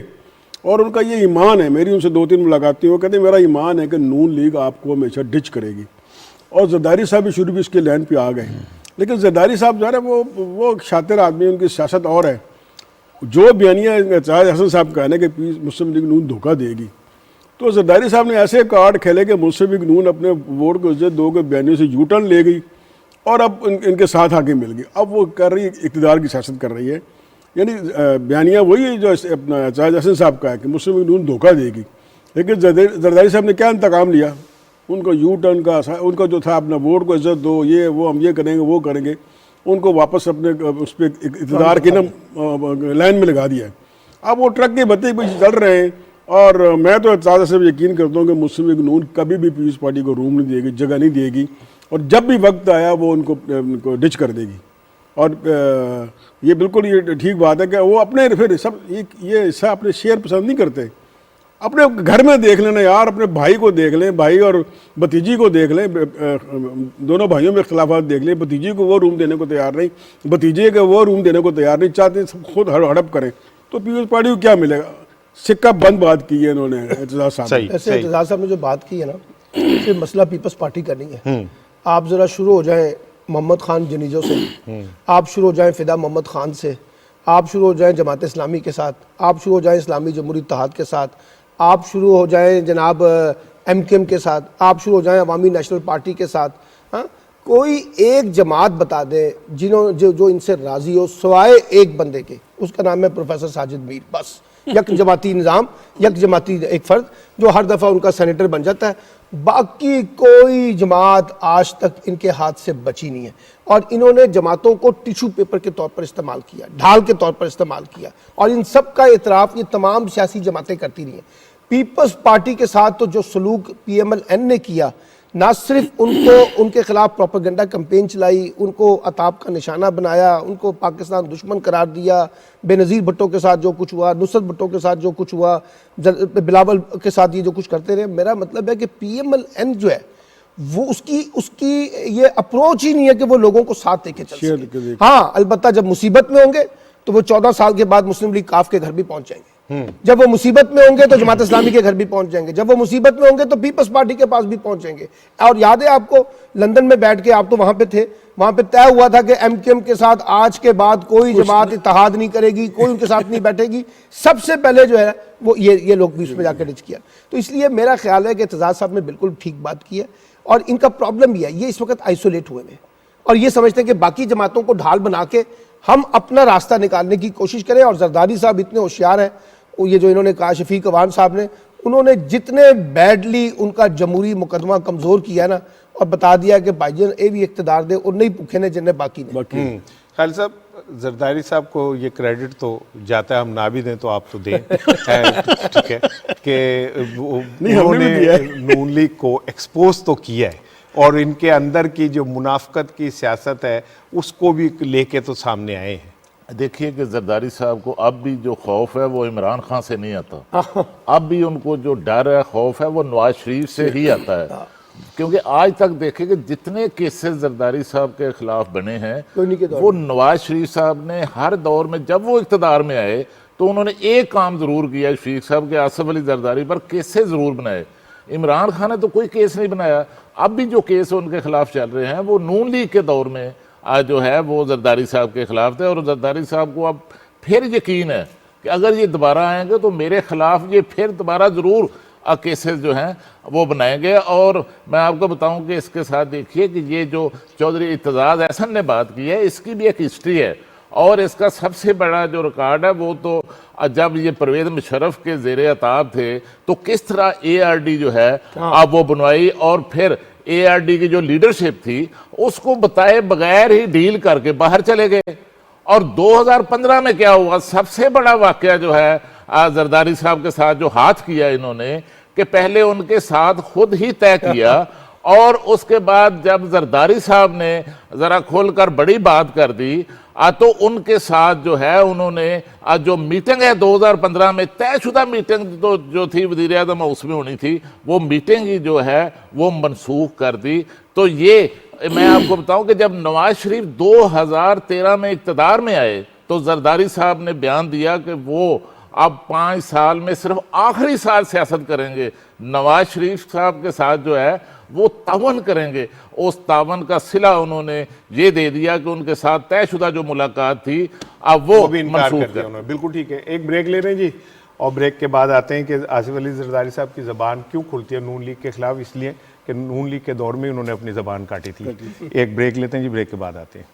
और उनका ये ईमान है। मेरी उनसे 2-3 मुलाकातें, वो कहते मेरा ईमान है कि नून लीग आपको हमेशा डिच करेगी। और जरदारी साहब भी शुरू भी इसके लाइन पे आ गए, लेकिन जरदारी साहब जो है वो शातिर आदमी, उनकी सियासत और है। जो बयानिया एतजाज हसन साहब का है ना कि मुस्लिम लीग नून धोखा देगी, तो जरदारी साहब ने ऐसे कार्ड खेले कि मुस्लिम लीग नून अपने वोट को इज्जत दो के बयानियों से यू टर्न ले गई और अब इनके साथ आके मिल गई। अब वो कर रही इक़्तिदार की सियासत कर रही है, यानी बयानिया वही है जो अपना एतजाज हसन साहब का है कि मुस्लिम लीग नून धोखा देगी। लेकिन जरदारी साहब ने क्या इंतकाम लिया, उनको यू टर्न का, उनका जो था अपना वोट को इज्जत दो, ये वो हम ये करेंगे वो करेंगे, उनको वापस अपने उस पर इक़्तिदार की ना लाइन में लगा दिया है। अब वो ट्रक के बत्ती पीछे चल रहे हैं। और मैं तो एतजाज से यकीन करता हूँ कि मुस्लिम लीग नून कभी भी पीपल्स पार्टी को रूम नहीं देगी, जगह नहीं देगी, और जब भी वक्त आया वो उनको डिच कर देगी। और ये बिल्कुल ये ठीक बात है कि वो अपने फिर सब ये हिस्सा अपने शेयर पसंद नहीं करते। अपने घर में देख लेना यार, अपने भाई को देख लें, भाई और भतीजी को देख लें, दोनों भाइयों में इख्तलाफात देख लें, भतीजी को वो रूम देने को तैयार नहीं, भतीजे को वो रूम देने को तैयार नहीं, चाहते सब खुद हड़प करें, तो पीपल्स पार्टी को क्या मिलेगा? सिक्का बंद बात की है इन्होंने एतजाज साहब ने। ऐसे एतजाज साहब ने जो बात की है ना, सिर्फ मसला पीपल्स पार्टी का नहीं है। आप जरा शुरू हो जाएं मोहम्मद खान जनीजो से, आप शुरू हो जाएं फिदा मोहम्मद खान से, आप शुरू हो जाएं जमात इस्लामी के साथ, आप शुरू हो जाएं इस्लामी जमहूरी इत्तेहाद के साथ, आप शुरू हो जाएं जनाब MKM के साथ, आप शुरू हो जाएं अवामी नेशनल पार्टी के साथ। हाँ, कोई एक जमात बता दे जो इनसे राजी हो सिवाय एक बंदे के, उसका नाम है प्रोफेसर साजिद मीर। बस यक जमाती निज़ाम, यक जमाती एक फ़र्द जो हर दफ़ा उनका सेनेटर बन जाता है। बाकी कोई जमात आज तक इनके हाथ से बची नहीं है, और इन्होंने जमातों को टिश्यू पेपर के तौर पर इस्तेमाल किया, ढाल के तौर पर इस्तेमाल किया, और इन सब का इतराफ़ ये तमाम सियासी जमातें करती रही हैं। पीपल्स पार्टी के साथ तो जो सलूक PMLN ने किया, ना सिर्फ उनको उनके खिलाफ प्रोपेगेंडा कैंपेन चलाई, उनको अताब का निशाना बनाया, उनको पाकिस्तान दुश्मन करार दिया, बेनज़ीर भुट्टो के साथ जो कुछ हुआ, नुसरत भुट्टो के साथ जो कुछ हुआ, बिलावल के साथ ये जो कुछ करते रहे। मेरा मतलब है कि PMLN जो है वो उसकी ये अप्रोच ही नहीं है कि वो लोगों को साथ लेके चल सके। हाँ, अलबत्ता जब मुसीबत में होंगे तो वो 14 साल के बाद मुस्लिम लीग काफ के घर भी पहुंच जाएंगे, जब वो मुसीबत में होंगे तो जमात इस्लामी के घर भी पहुंच जाएंगे, जब वो मुसीबत में होंगे तो पीपल्स पार्टी के पास भी पहुंचेंगे। और याद है आपको, लंदन में बैठ के, आप तो वहां पे थे, वहां पे तय हुआ था कि MKM के साथ आज के बाद कोई जमात इत्तेहाद नहीं करेगी, कोई उनके साथ नहीं बैठेगी। सबसे पहले जो है वो ये लोग भी उसमें जाकर रिच किया। तो इसलिए मेरा ख्याल है कि एतजाज साहब ने बिल्कुल ठीक बात की है, और इनका प्रॉब्लम भी है, ये इस वक्त आइसोलेट हुए हैं और ये समझते हैं कि बाकी जमातों को ढाल बना के हम अपना रास्ता निकालने की कोशिश करें। और जरदारी साहब इतने होशियार हैं, ये जो इन्होंने कहा शफीक अवान साहब ने, उन्होंने जितने बैडली उनका जमहूरी मुकदमा कमज़ोर किया ना, और बता दिया कि भाईजान ये भी इख्तिदार दे, और नहीं भूखे ने जिन्हें बाकी ने। खालिद साहब, जरदारी साहब को ये क्रेडिट तो जाता है, हम ना भी दें तो आप तो दें, ठीक है, कि उन्होंने नून लीग को एक्सपोज तो किया है, और इनके अंदर की जो मुनाफकत की सियासत है उसको भी लेके तो सामने आए हैं। देखिए कि जरदारी साहब को अब भी जो खौफ है वो इमरान खान से नहीं आता, अब भी उनको जो डर है, खौफ है, वो नवाज शरीफ से ही आता है। क्योंकि आज तक देखें कि जितने केसेस जरदारी साहब के खिलाफ बने हैं वो नवाज शरीफ साहब ने हर दौर में, जब वो इख्तिदार में आए तो उन्होंने एक काम जरूर किया शरीफ साहब के, आसिफ अली जरदारी पर केसेस जरूर बनाए। इमरान खान ने तो कोई केस नहीं बनाया। अब भी जो केस उनके खिलाफ चल रहे हैं वो नून लीग के दौर में आज जो है वो जरदारी साहब के खिलाफ थे, और जरदारी साहब को अब फिर यकीन है कि अगर ये दोबारा आएंगे तो मेरे खिलाफ ये फिर दोबारा ज़रूर केसेस जो हैं वो बनाएंगे। और मैं आपको बताऊं कि इसके साथ देखिए कि ये जो चौधरी इत्तेजाज अहसन ने बात की है, इसकी भी एक हिस्ट्री है, और इसका सबसे बड़ा जो रिकॉर्ड है वो तो जब ये परवेज़ मुशर्रफ के ज़ेरे अताब थे तो किस तरह ARD जो है अब वो बनवाई, और फिर ARD की जो लीडरशिप थी उसको बताए बगैर ही डील करके बाहर चले गए। और 2015 में क्या हुआ, सबसे बड़ा वाकया जो है जरदारी साहब के साथ जो हाथ किया इन्होंने, कि पहले उनके साथ खुद ही तय किया, और उसके बाद जब जरदारी साहब ने ज़रा खोलकर बड़ी बात कर दी तो उनके साथ जो है उन्होंने जो मीटिंग है 2015 में तयशुदा मीटिंग तो जो थी वज़ीर आज़म उसमें होनी थी, वो मीटिंग ही जो है वो मनसूख कर दी। तो ये मैं आपको बताऊं कि जब नवाज शरीफ 2013 में इक़्तिदार में आए तो जरदारी साहब ने बयान दिया कि वो अब 5 साल में सिर्फ आखिरी साल सियासत करेंगे, नवाज शरीफ साहब के साथ जो है वो तावन करेंगे। उस तावन का सिला उन्होंने ये दे दिया कि उनके साथ तयशुदा जो मुलाकात थी अब वो भी इनकार कर दिया उन्होंने। बिल्कुल ठीक है, एक ब्रेक ले रहे हैं जी, और ब्रेक के बाद आते हैं कि आसिफ अली जरदारी साहब की ज़बान क्यों खुलती है नून लीग के खिलाफ, इसलिए कि नून लीग के दौर में उन्होंने अपनी ज़बान काटी थी। एक ब्रेक लेते हैं जी, ब्रेक के बाद आते हैं।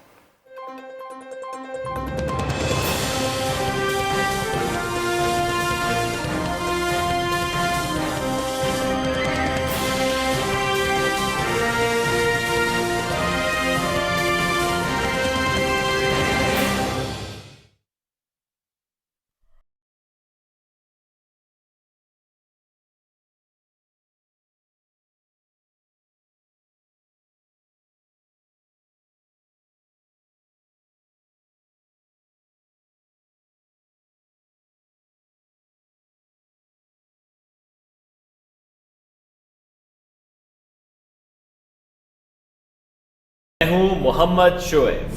मैं हूं मोहम्मद शोएब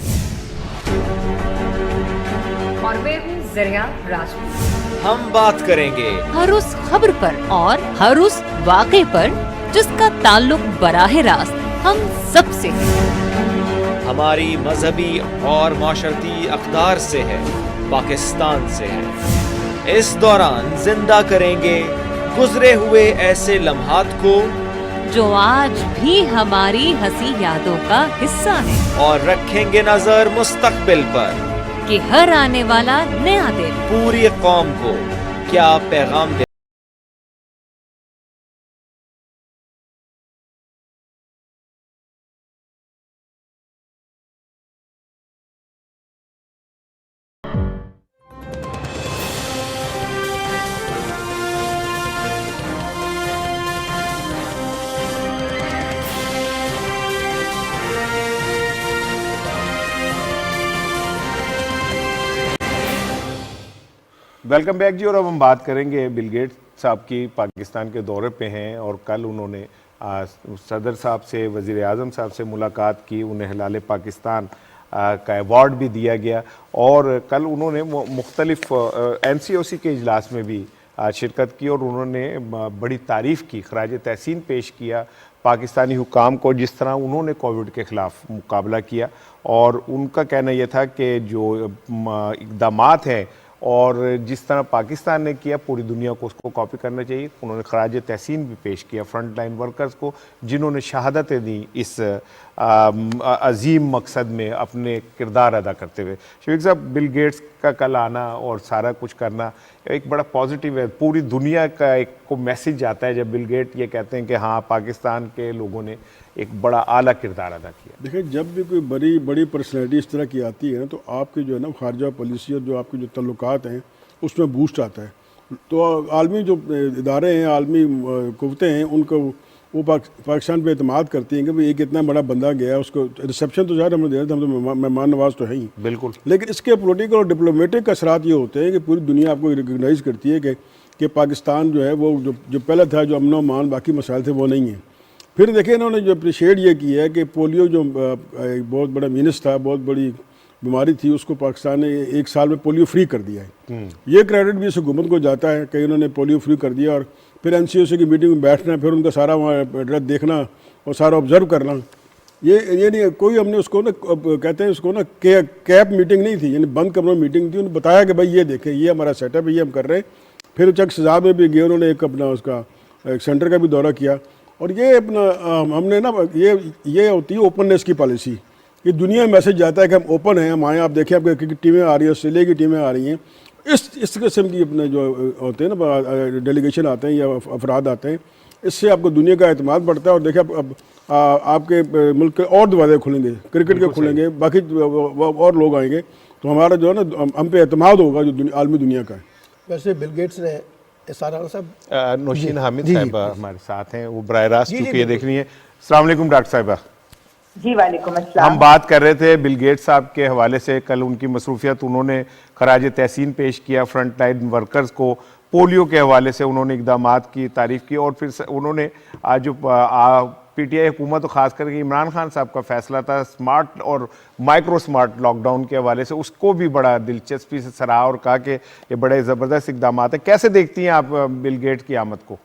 और मैं हूँ जरिया राजपूत। हम बात करेंगे हर उस खबर पर और हर उस वाक़े पर जिसका ताल्लुक बराह रास्त हम सब से है। हमारी मजहबी और माशरती अक़दार से है, पाकिस्तान से है। इस दौरान जिंदा करेंगे गुजरे हुए ऐसे लम्हात को जो आज भी हमारी हंसी यादों का हिस्सा है, और रखेंगे नजर मुस्तकबिल पर कि हर आने वाला नया दिन पूरी कौम को क्या पैगाम दे। वेलकम बैक जी। और अब हम बात करेंगे बिल गेट्स साहब की पाकिस्तान के दौरे पे हैं और कल उन्होंने सदर साहब से, वज़ीर आज़म साहब से मुलाकात की, उन्हें हिलाल पाकिस्तान का अवार्ड भी दिया गया और कल उन्होंने मुख्तलिफ NCOC के इजलास में भी शिरकत की और उन्होंने बड़ी तारीफ़ की, खराज तहसीन पेश किया पाकिस्तानी हुकाम को जिस तरह उन्होंने कोविड के ख़िलाफ़ मुकाबला किया। और उनका कहना यह था कि जो इक़दामात हैं और जिस तरह पाकिस्तान ने किया पूरी दुनिया को उसको कॉपी करना चाहिए। उन्होंने खराज तहसीन भी पेश किया फ्रंट लाइन वर्कर्स को जिन्होंने शहादतें दी इस अजीम मकसद में अपने किरदार अदा करते हुए। शफीक साहब, बिल गेट्स का कल आना और सारा कुछ करना एक बड़ा पॉजिटिव है, पूरी दुनिया का एक को मैसेज आता है जब बिल गेट ये कहते हैं कि हाँ पाकिस्तान के लोगों ने एक बड़ा आला किरदार अदा किया। देखिए, जब भी कोई बड़ी बड़ी पर्सनैलिटी इस तरह की आती है ना तो आपकी जो है ना खारजा पॉलिसी और जो आपके जो तल्लुकात हैं उसमें बूस्ट आता है। तो आलमी जो इदारे हैं, आलमी कुव्वतें हैं, उनको वो पाकिस्तान पे एतमाद करती हैं कि भाई एक इतना बड़ा बंदा गया, उसको रिसेप्शन तो ज़्यादा हम दे रहे थे, हम तो मेहमान नवाज तो है ही बिल्कुल, लेकिन इसके पॉलिटिकल और डिप्लोमेटिक असरात ये होते हैं कि पूरी दुनिया आपको रिकगनाइज़ करती है कि पाकिस्तान जो है वो जो पहले था, जो अमन मान बाकी मसाइल थे वो नहीं है। फिर देखिए इन्होंने जो अप्रिशिएट ये किया है कि पोलियो जो एक बहुत बड़ा मीनस था, बहुत बड़ी बीमारी थी, उसको पाकिस्तान ने 1 साल में पोलियो फ्री कर दिया है। ये क्रेडिट भी इस हुकूमत को जाता है कि इन्होंने पोलियो फ्री कर दिया और फिर NCOC की मीटिंग में बैठना, फिर उनका सारा वहाँ एड्रेस देखना और सारा ऑब्जर्व करना, ये नहीं कोई हमने उसको ना कहते हैं उसको ना कैप मीटिंग नहीं थी, यानी बंद कमरों मीटिंग थी। उन्होंने बताया कि भाई ये देखें, ये हमारा सेटअप है, ये हम कर रहे हैं। फिर चक सजा में भी गए, उन्होंने एक अपना उसका एक सेंटर का भी दौरा किया और ये अपना हमने ना ये होती है ओपननेस की पॉलिसी कि दुनिया में मैसेज जाता है कि हम ओपन हैं, हम आए, आप देखें आपकी टीमें आ रही हैं, ऑस्ट्रेलिया की टीमें आ रही हैं, इस किस्म की अपने जो होते हैं ना डेलीगेशन आते हैं या अफराद आते हैं, इससे आपको दुनिया का एतमाद बढ़ता है। और देखिए अब आपके मुल्क के और दरवाजे खुलेंगे, क्रिकेट के खुलेंगे, बाकी और लोग आएंगे, तो हमारा जो है ना हम पे एतमाद होगा जो आलमी दुनिया का है। वैसे बिल गेट्स ने सारा साहब नौशीन हामिद साहब हमारे साथ हैं, वो बराह रास्त चूँकि ये देख रही हैं। अस्सलाम वालेकुम डॉक्टर साहिबा। जी वालेकुम अस्सलाम। हम बात कर रहे थे बिल गेट्स साहब के हवाले से, कल उनकी मसरूफियत, उन्होंने खराज तहसीन पेश किया फ्रंट लाइन वर्कर्स को, पोलियो के हवाले से उन्होंने इक़दामात की तारीफ़ की और फिर उन्होंने आज जो PTI हुकूमत तो खास करके इमरान खान साहब का फैसला था स्मार्ट और माइक्रो स्मार्ट लॉकडाउन के हवाले से, उसको भी बड़ा दिलचस्पी से सराहा और कहा कि ये बड़े ज़बरदस्त इक़दामात है। कैसे देखती हैं आप बिल गेट्स की आमद को?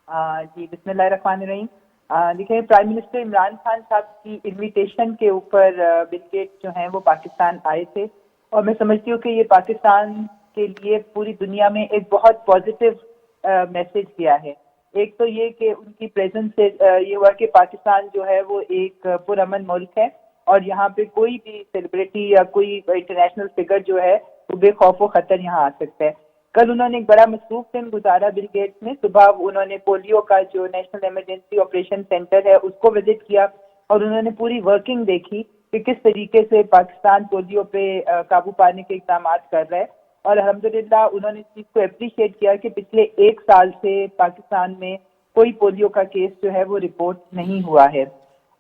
जी बिस्मिल्लाहिर्रहमानिर्रहीम। देखिए, प्राइम मिनिस्टर इमरान खान साहब की इनविटेशन के ऊपर बिल गेट्स जो हैं वो पाकिस्तान आए थे और मैं समझती हूँ कि ये पाकिस्तान के लिए पूरी दुनिया में एक बहुत पॉजिटिव मैसेज दिया है। एक तो ये कि उनकी प्रेजेंस से ये हुआ कि पाकिस्तान जो है वो एक पुरअमन मुल्क है और यहाँ पे कोई भी सेलिब्रिटी या कोई इंटरनेशनल फिगर जो है वो बेखौफ व खतर यहाँ आ सकता है। कल उन्होंने एक बड़ा मसरूफ दिन गुजारा बिल गेट्स ने। सुबह उन्होंने पोलियो का जो नेशनल इमरजेंसी ऑपरेशन सेंटर है उसको विजिट किया और उन्होंने पूरी वर्किंग देखी कि किस तरीके से पाकिस्तान पोलियो पे काबू पाने के इक़दाम कर रहा है और अल्हम्दुलिल्लाह उन्होंने इस चीज़ को अप्रिशिएट किया कि पिछले 1 साल से पाकिस्तान में कोई पोलियो का केस जो है वो रिपोर्ट नहीं हुआ है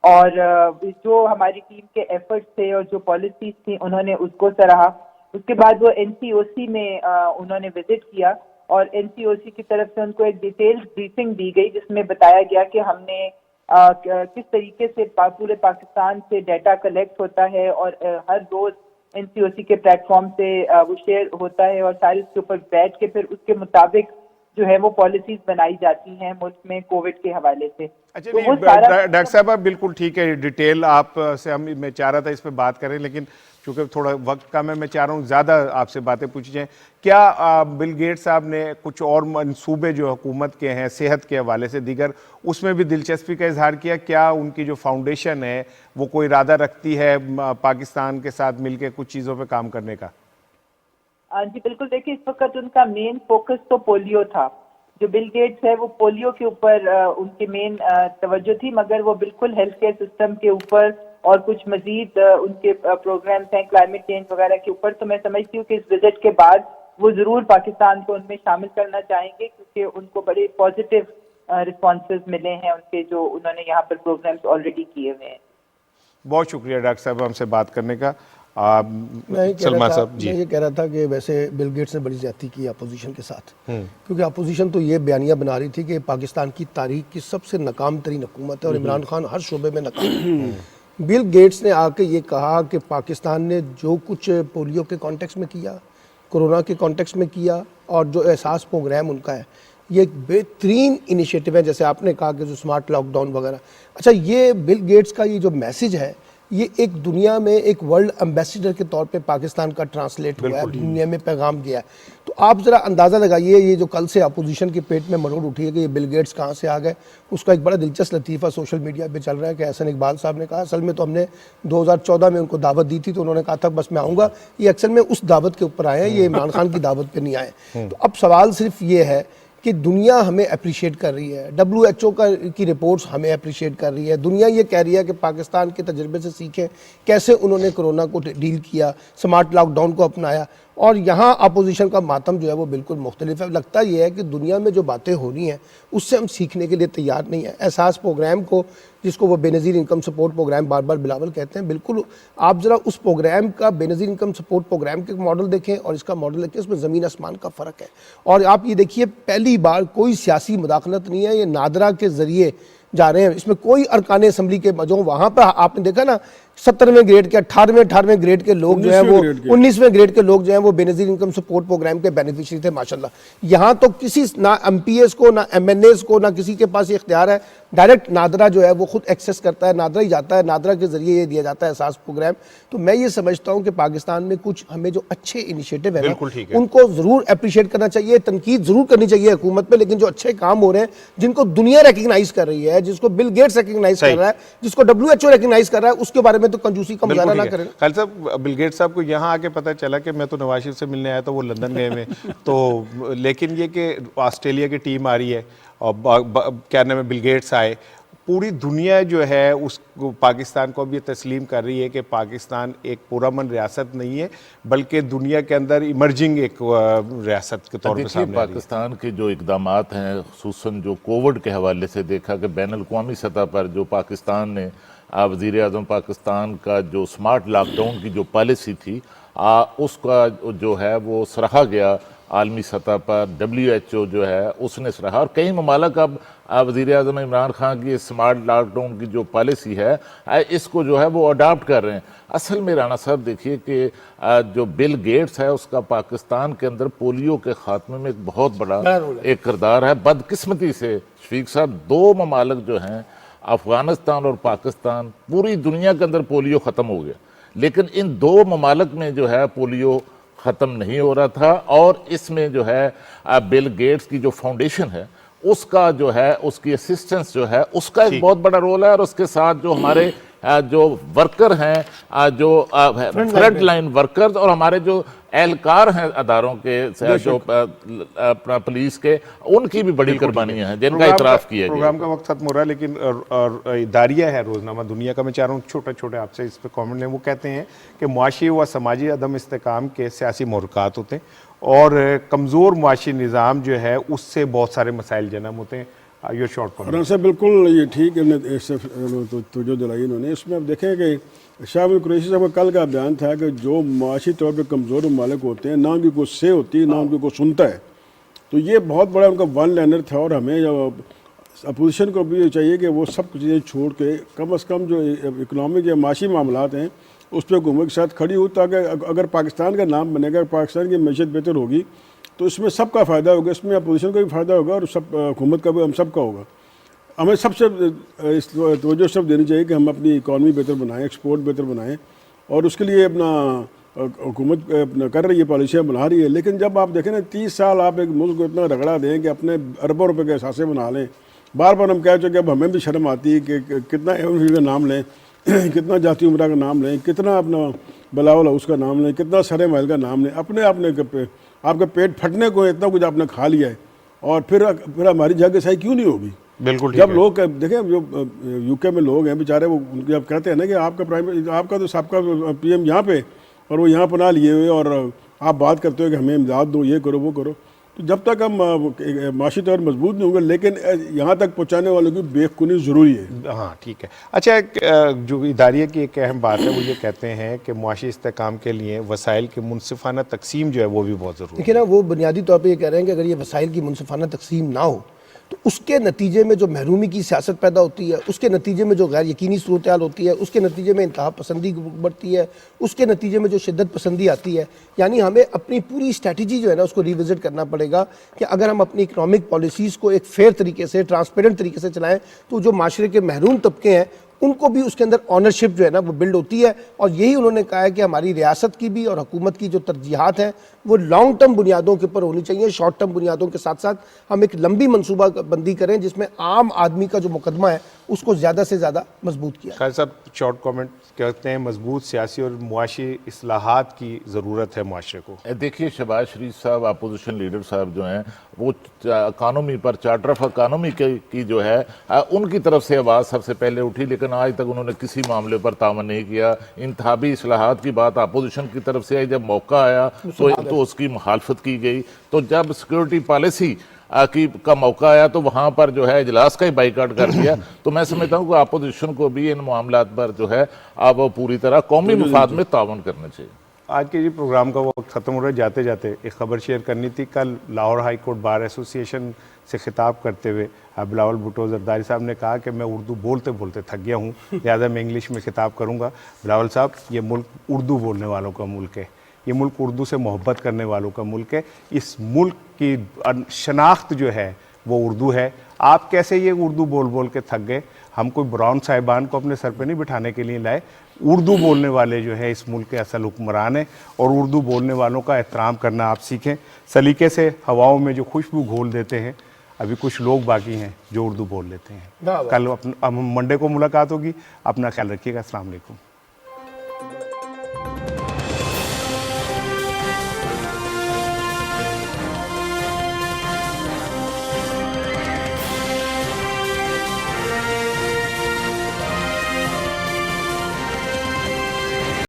और जो हमारी टीम के एफर्ट्स थे और जो पॉलिसीज थी उन्होंने उसको सराहा। उसके बाद वो NCOC में उन्होंने विजिट किया और NCOC की तरफ से उनको एक डिटेल्ड ब्रीफिंग दी गई जिसमें बताया गया कि हमने किस तरीके से पूरे पाकिस्तान से डाटा कलेक्ट होता है और हर रोज NCOC के प्लेटफॉर्म से वो शेयर होता है और सारे उसके ऊपर बैठ के फिर उसके मुताबिक जो है वो पॉलिसीज बनाई जाती हैं मुल्क में कोविड के हवाले से। अच्छा, तो नहीं, वो सारा डॉक्टर साहब आप बिल्कुल ठीक है, डिटेल आप से मैं चाह रहा था इस पे बात करें, लेकिन चूंकि थोड़ा वक्त कम है, मैं चाह रहा हूँ ज़्यादा आपसे बातें पूछी जाएं। क्या बिल गेट्स साहब ने कुछ और मंसूबे जो हुकूमत के हैं सेहत के हवाले से दीगर, उसमें भी दिलचस्पी का इजहार किया? क्या उनकी जो फाउंडेशन है वो कोई इरादा रखती है पाकिस्तान के साथ मिलकर कुछ चीज़ों पर काम करने का? जी बिल्कुल, देखिए इस वक्त उनका मेन फोकस तो पोलियो था। जो बिल गेट्स है वो पोलियो के ऊपर उनकी मेन तवज्जो थी, मगर वो बिल्कुल हेल्थ केयर सिस्टम के ऊपर और कुछ मजीद उनके प्रोग्राम्स हैं क्लाइमेट चेंज वगैरह के ऊपर। तो मैं समझती हूँ कि इस विजिट के बाद वो जरूर पाकिस्तान को उनमें शामिल करना चाहेंगे, क्योंकि उनको बड़े पॉजिटिव रिस्पॉन्सेज मिले हैं उनके, जो उन्होंने यहाँ पर प्रोग्राम्स ऑलरेडी किए हुए हैं। बहुत शुक्रिया डॉक्टर साहब हमसे बात करने का। सलमान साहब जी, मैं ये कह रहा था कि वैसे बिल गेट्स ने बड़ी ज्यादती की अपोजिशन के साथ, क्योंकि अपोजिशन तो ये बयानिया बना रही थी कि पाकिस्तान की तारीख की सबसे नाकाम तरीन हुकूमत है और इमरान खान हर शोबे में नाकाम है। बिल गेट्स ने आके ये कहा कि पाकिस्तान ने जो कुछ पोलियो के कॉन्टेक्स्ट में किया, कोरोना के कॉन्टेक्स्ट में किया और जो एहसास प्रोग्राम उनका है, ये एक बेहतरीन इनिशिएटिव है। जैसे आपने कहा कि जो स्मार्ट लॉकडाउन वगैरह, अच्छा ये बिल गेट्स का ये जो मैसेज है, ये एक दुनिया में एक वर्ल्ड एम्बेसडर के तौर पे पाकिस्तान का ट्रांसलेट हुआ है, दुनिया में पैगाम गया है। तो आप ज़रा अंदाज़ा लगाइए, ये जो कल से अपोजिशन के पेट में मरोड़ उठी है कि ये बिल गेट्स कहाँ से आ गए, उसका एक बड़ा दिलचस्प लतीफ़ा सोशल मीडिया पे चल रहा है कि एहसन इकबाल साहब ने कहा असल में तो हमने 2014 में उनको दावत दी थी, तो उन्होंने कहा था बस मैं आऊँगा, ये अक्सर में उस दावत के ऊपर आए हैं, ये इमरान खान की दावत पर नहीं आए। तो अब सवाल सिर्फ ये है कि दुनिया हमें अप्रिशिएट कर रही है, WHO की रिपोर्ट्स हमें अप्रिशिएट कर रही है, दुनिया ये कह रही है कि पाकिस्तान के तजर्बे से सीखें कैसे उन्होंने कोरोना को डील किया, स्मार्ट लॉकडाउन को अपनाया। और यहाँ अपोजिशन का मातम जो है वो बिल्कुल मुख्तलिफ है। लगता ये है कि दुनिया में जो बातें हो रही हैं उससे हम सीखने के लिए तैयार नहीं है। एहसास प्रोग्राम को, जिसको वो बेनज़ीर इनकम सपोर्ट प्रोग्राम बार बार बिलावल कहते हैं, बिल्कुल आप ज़रा उस प्रोग्राम का बेनज़ीर इनकम सपोर्ट प्रोग्राम के मॉडल देखें और इसका मॉडल देखें, उसमें ज़मीन आसमान का फ़र्क है। और आप ये देखिए, पहली बार कोई सियासी मुदाखलत नहीं है, ये नादरा के ज़रिए जा रहे हैं, इसमें कोई अरकान असम्बली के जो वहाँ पर आपने देखा ना 17वें ग्रेड के 18वें ग्रेड के लोग जो है वो 19वें ग्रेड के लोग जो हैं वो बेनज़ीर इनकम सपोर्ट प्रोग्राम के बेनिफिशियरी थे माशाल्लाह। यहाँ तो किसी ना MPs को ना MNAs को ना किसी के पास ये इख्तियार है, डायरेक्ट नादरा जो है वो खुद एक्सेस करता है, नादरा ही जाता है, नादरा के जरिए ये दिया जाता है एहसास प्रोग्राम। तो मैं ये समझता हूँ कि पाकिस्तान में कुछ हमें जो अच्छे इनिशिएटिव है उनको ज़रूर अप्रिशिएट करना चाहिए, तनकीद ज़रूर करनी चाहिए हुकूमत पे, लेकिन जो अच्छे काम हो रहे हैं जिनको दुनिया रिकग्नाइज कर रही है, जिसको बिल गेट्स रिकग्नाइज कर रहा है, जिसको WHO रिकग्नाइज कर रहा है, उसके बारे में तो कंजूसी का मुजाहरा ना करें। खालिद साहब, बिल गेट्स साहब को यहाँ आके पता चला कि मैं तो नवाज शरीफ से मिलने आया था, वो लंदन गए में तो, लेकिन ये कि ऑस्ट्रेलिया की टीम आ रही है और क्या नाम है, बिल गेट्स आए, पूरी दुनिया जो है उस पाकिस्तान को अब ये तस्लीम कर रही है कि पाकिस्तान एक पुरअमन रियासत नहीं है, बल्कि दुनिया के अंदर इमर्जिंग एक रियासत के तौर पर सामने पाकिस्तान के जो इक़दामात हैं, खुसूसन जो कोविड के हवाले से देखा कि बैनुल-अक़वामी सतह पर जो पाकिस्तान ने वज़ीर आज़म पाकिस्तान का जो स्मार्ट लॉकडाउन की जो पॉलिसी थी उसका जो है वो सराहा गया आलमी सतह पर, WHO जो है उसने सराहा, और कई ममालिक अब वज़ीर आज़म इमरान खान की स्मार्ट लॉकडाउन की जो पॉलिसी है इसको जो है वो अडॉप्ट कर रहे हैं। असल में राना साहब देखिए कि जो बिल गेट्स है उसका पाकिस्तान के अंदर पोलियो के खात्मे में एक बहुत बड़ा एक किरदार है। बदकिस्मती से शफीक साहब, दो ममालिक जो हैं अफगानिस्तान और पाकिस्तान, पूरी दुनिया के अंदर पोलियो ख़त्म हो गया, लेकिन इन दो ममालिक में जो है पोलियो ख़त्म नहीं हो रहा था। और इसमें जो है बिल गेट्स की जो फाउंडेशन है उसका जो है, उसकी असिस्टेंस जो है उसका एक बहुत बड़ा रोल है। और उसके साथ जो हमारे जो वर्कर हैं, जो फ्रंट लाइन वर्कर्स और हमारे जो एहलकार हैं अदारों के, जो अपना पुलिस के, उनकी भी बड़ी कुर्बानियां हैं जिनका इतराफ़ किया गया। प्रोग्राम का वक्त खत्म हो रहा है, लेकिन दारिया है रोजनामा दुनिया का, मैं चाह रहा हूँ छोटे छोटे आपसे इस पर कॉमेंट लें। वो कहते हैं कि मुआशी व समाजी अदम इस्तेकाम के सियासी मुहरक़ात होते हैं और कमज़ोर मुआशी निज़ाम जो है उससे बहुत सारे मसाइल जन्म होते हैं। Your short comment. सर बिल्कुल ये ठीक है, इससे तो जो दिलाई इन्होंने, इसमें आप देखें कि शाह कुरैशी साहब का कल का बयान था कि जो माशी तौर पर कमज़ोर ममालिक होते हैं ना उनकी कोई से होती है ना उनकी कोई सुनता है, तो ये बहुत बड़ा उनका वन लाइनर था। और हमें अपोजिशन को भी ये चाहिए कि वो सब चीज़ें छोड़ के कम से कम जो इकनॉमिक या माशी मामलात हैं उस पर हुकूमत के साथ खड़ी हो, ताकि अगर पाकिस्तान का नाम बनेगा, पाकिस्तान की मैशत बेहतर होगी तो इसमें सबका फ़ायदा होगा, इसमें अपोजिशन का भी फ़ायदा होगा और सब हुकूमत का भी, हम सब का होगा। हमें सबसे इस तवज्जो सब देनी चाहिए कि हम अपनी इकॉनमी बेहतर बनाएं, एक्सपोर्ट बेहतर बनाएं, और उसके लिए अपना हुकूमत अपना कर रही है, पॉलिसियाँ बना रही है। लेकिन जब आप देखें ना 30 साल आप एक मुल्क को इतना रगड़ा दें कि अपने अरबों रुपए के एहसासे बना लें, बार बार हम कह चुके, अब हमें भी शर्म आती है कि कितना एवं का नाम लें, कितना जाती उमरा का नाम लें, कितना अपना बिलावल हाउस का नाम लें, कितना सरे महल का नाम लें, अपने आपके पेट फटने को इतना कुछ आपने खा लिया है, और फिर हमारी जगह सही क्यों नहीं होगी? बिल्कुल जब लोग देखें, जो यूके में लोग हैं बेचारे, वो उनके अब कहते हैं ना कि आपका तो सबका PM यहाँ पे और वो यहाँ पना लिए हुए, और आप बात करते हो कि हमें इमदाद दो, ये करो वो करो। तो जब तक हम माशी तौर मजबूत नहीं होंगे, लेकिन यहाँ तक पहुँचाने वालों की बेखुनी ज़रूरी है। हाँ ठीक है। अच्छा, जो इदारिया की एक अहम बात है वो ये कहते हैं कि मुआशी इस्तेकाम के लिए वसाइल की मुनसिफाना तकसीम जो है वो भी बहुत ज़रूरी है। देखिए ना, वो बुनियादी तौर पे ये कह रहे हैं कि अगर ये वसाइल की मुनसिफाना तकसीम ना हो तो उसके नतीजे में जो महरूमी की सियासत पैदा होती है, उसके नतीजे में जो गैर यकीनी सूरत हाल होती है, उसके नतीजे में इंतहा पसंदी बढ़ती है, उसके नतीजे में जो शिद्दत पसंदी आती है। यानी हमें अपनी पूरी स्ट्रैटेजी जो है ना उसको रिविजिट करना पड़ेगा कि अगर हम अपनी इकनॉमिक पॉलिसीज़ को एक फेयर तरीके से, ट्रांसपेरेंट तरीके से चलाएं तो जो माशरे के महरूम तबके हैं उनको भी उसके अंदर ऑनरशिप जो है ना वो बिल्ड होती है। और यही उन्होंने कहा है कि हमारी रियासत की भी और हुकूमत की जो तरजीहात हैं वो लॉन्ग टर्म बुनियादों के ऊपर होनी चाहिए, शॉर्ट टर्म बुनियादों के साथ साथ हम एक लंबी मनसूबा बंदी करें जिसमें आम आदमी का जो मुकदमा है उसको ज़्यादा से ज़्यादा मजबूत किया। खालिद साहब, शॉर्ट कमेंट कहते हैं मजबूत सियासी और मुआशी इस्लाहात की ज़रूरत है मुआशरे को। देखिए, शहबाज शरीफ साहब अपोजिशन लीडर साहब जो हैं वो इकानमी पर, चार्टर ऑफ इकानमी की जो है उनकी तरफ से आवाज़ सबसे पहले उठी, लेकिन आज तक उन्होंने किसी मामले पर तावन नहीं किया। इंतहाबी इस्लाहात की बात अपोजिशन की तरफ से आई, जब मौका आया तो उसकी मुखालफत की गई। तो जब सिक्योरिटी पॉलिसी का मौका आया तो वहाँ पर जो है इजलास का ही बाइकाट कर दिया। तो मैं समझता हूँ कि अपोजिशन को भी इन मामलात पर जो है अब पूरी तरह कौमी मफाद में तावन करना चाहिए। आज के जी प्रोग्राम का वक्त ख़त्म हो रहा है। जाते जाते एक ख़बर शेयर करनी थी। कल Lahore high court bar association से खिताब करते हुए बिलावल भुट्टो जरदारी साहब ने कहा कि मैं उर्दू बोलते बोलते थक गया हूँ, लिहाजा मैं इंग्लिश में खिताब करूँगा। बिलावल साहब, ये मुल्क उर्दू बोलने वालों का मुल्क है, ये मुल्क उर्दू से मोहब्बत करने वालों का मुल्क है। इस मुल्क की शनाख्त जो है वो उर्दू है। आप कैसे ये उर्दू बोल बोल के थक गए? हम कोई ब्राउन साहिबान को अपने सर पे नहीं बिठाने के लिए लाए। उर्दू बोलने वाले जो है इस मुल्क के असल हुक्मरान हैं, और उर्दू बोलने वालों का एहतराम करना आप सीखें। सलीके से हवाओं में जो खुशबू घोल देते हैं, अभी कुछ लोग बाकी हैं जो उर्दू बोल लेते हैं। कल मंडे को मुलाकात होगी। अपना ख्याल रखिएगा। अस्सलाम वालेकुम।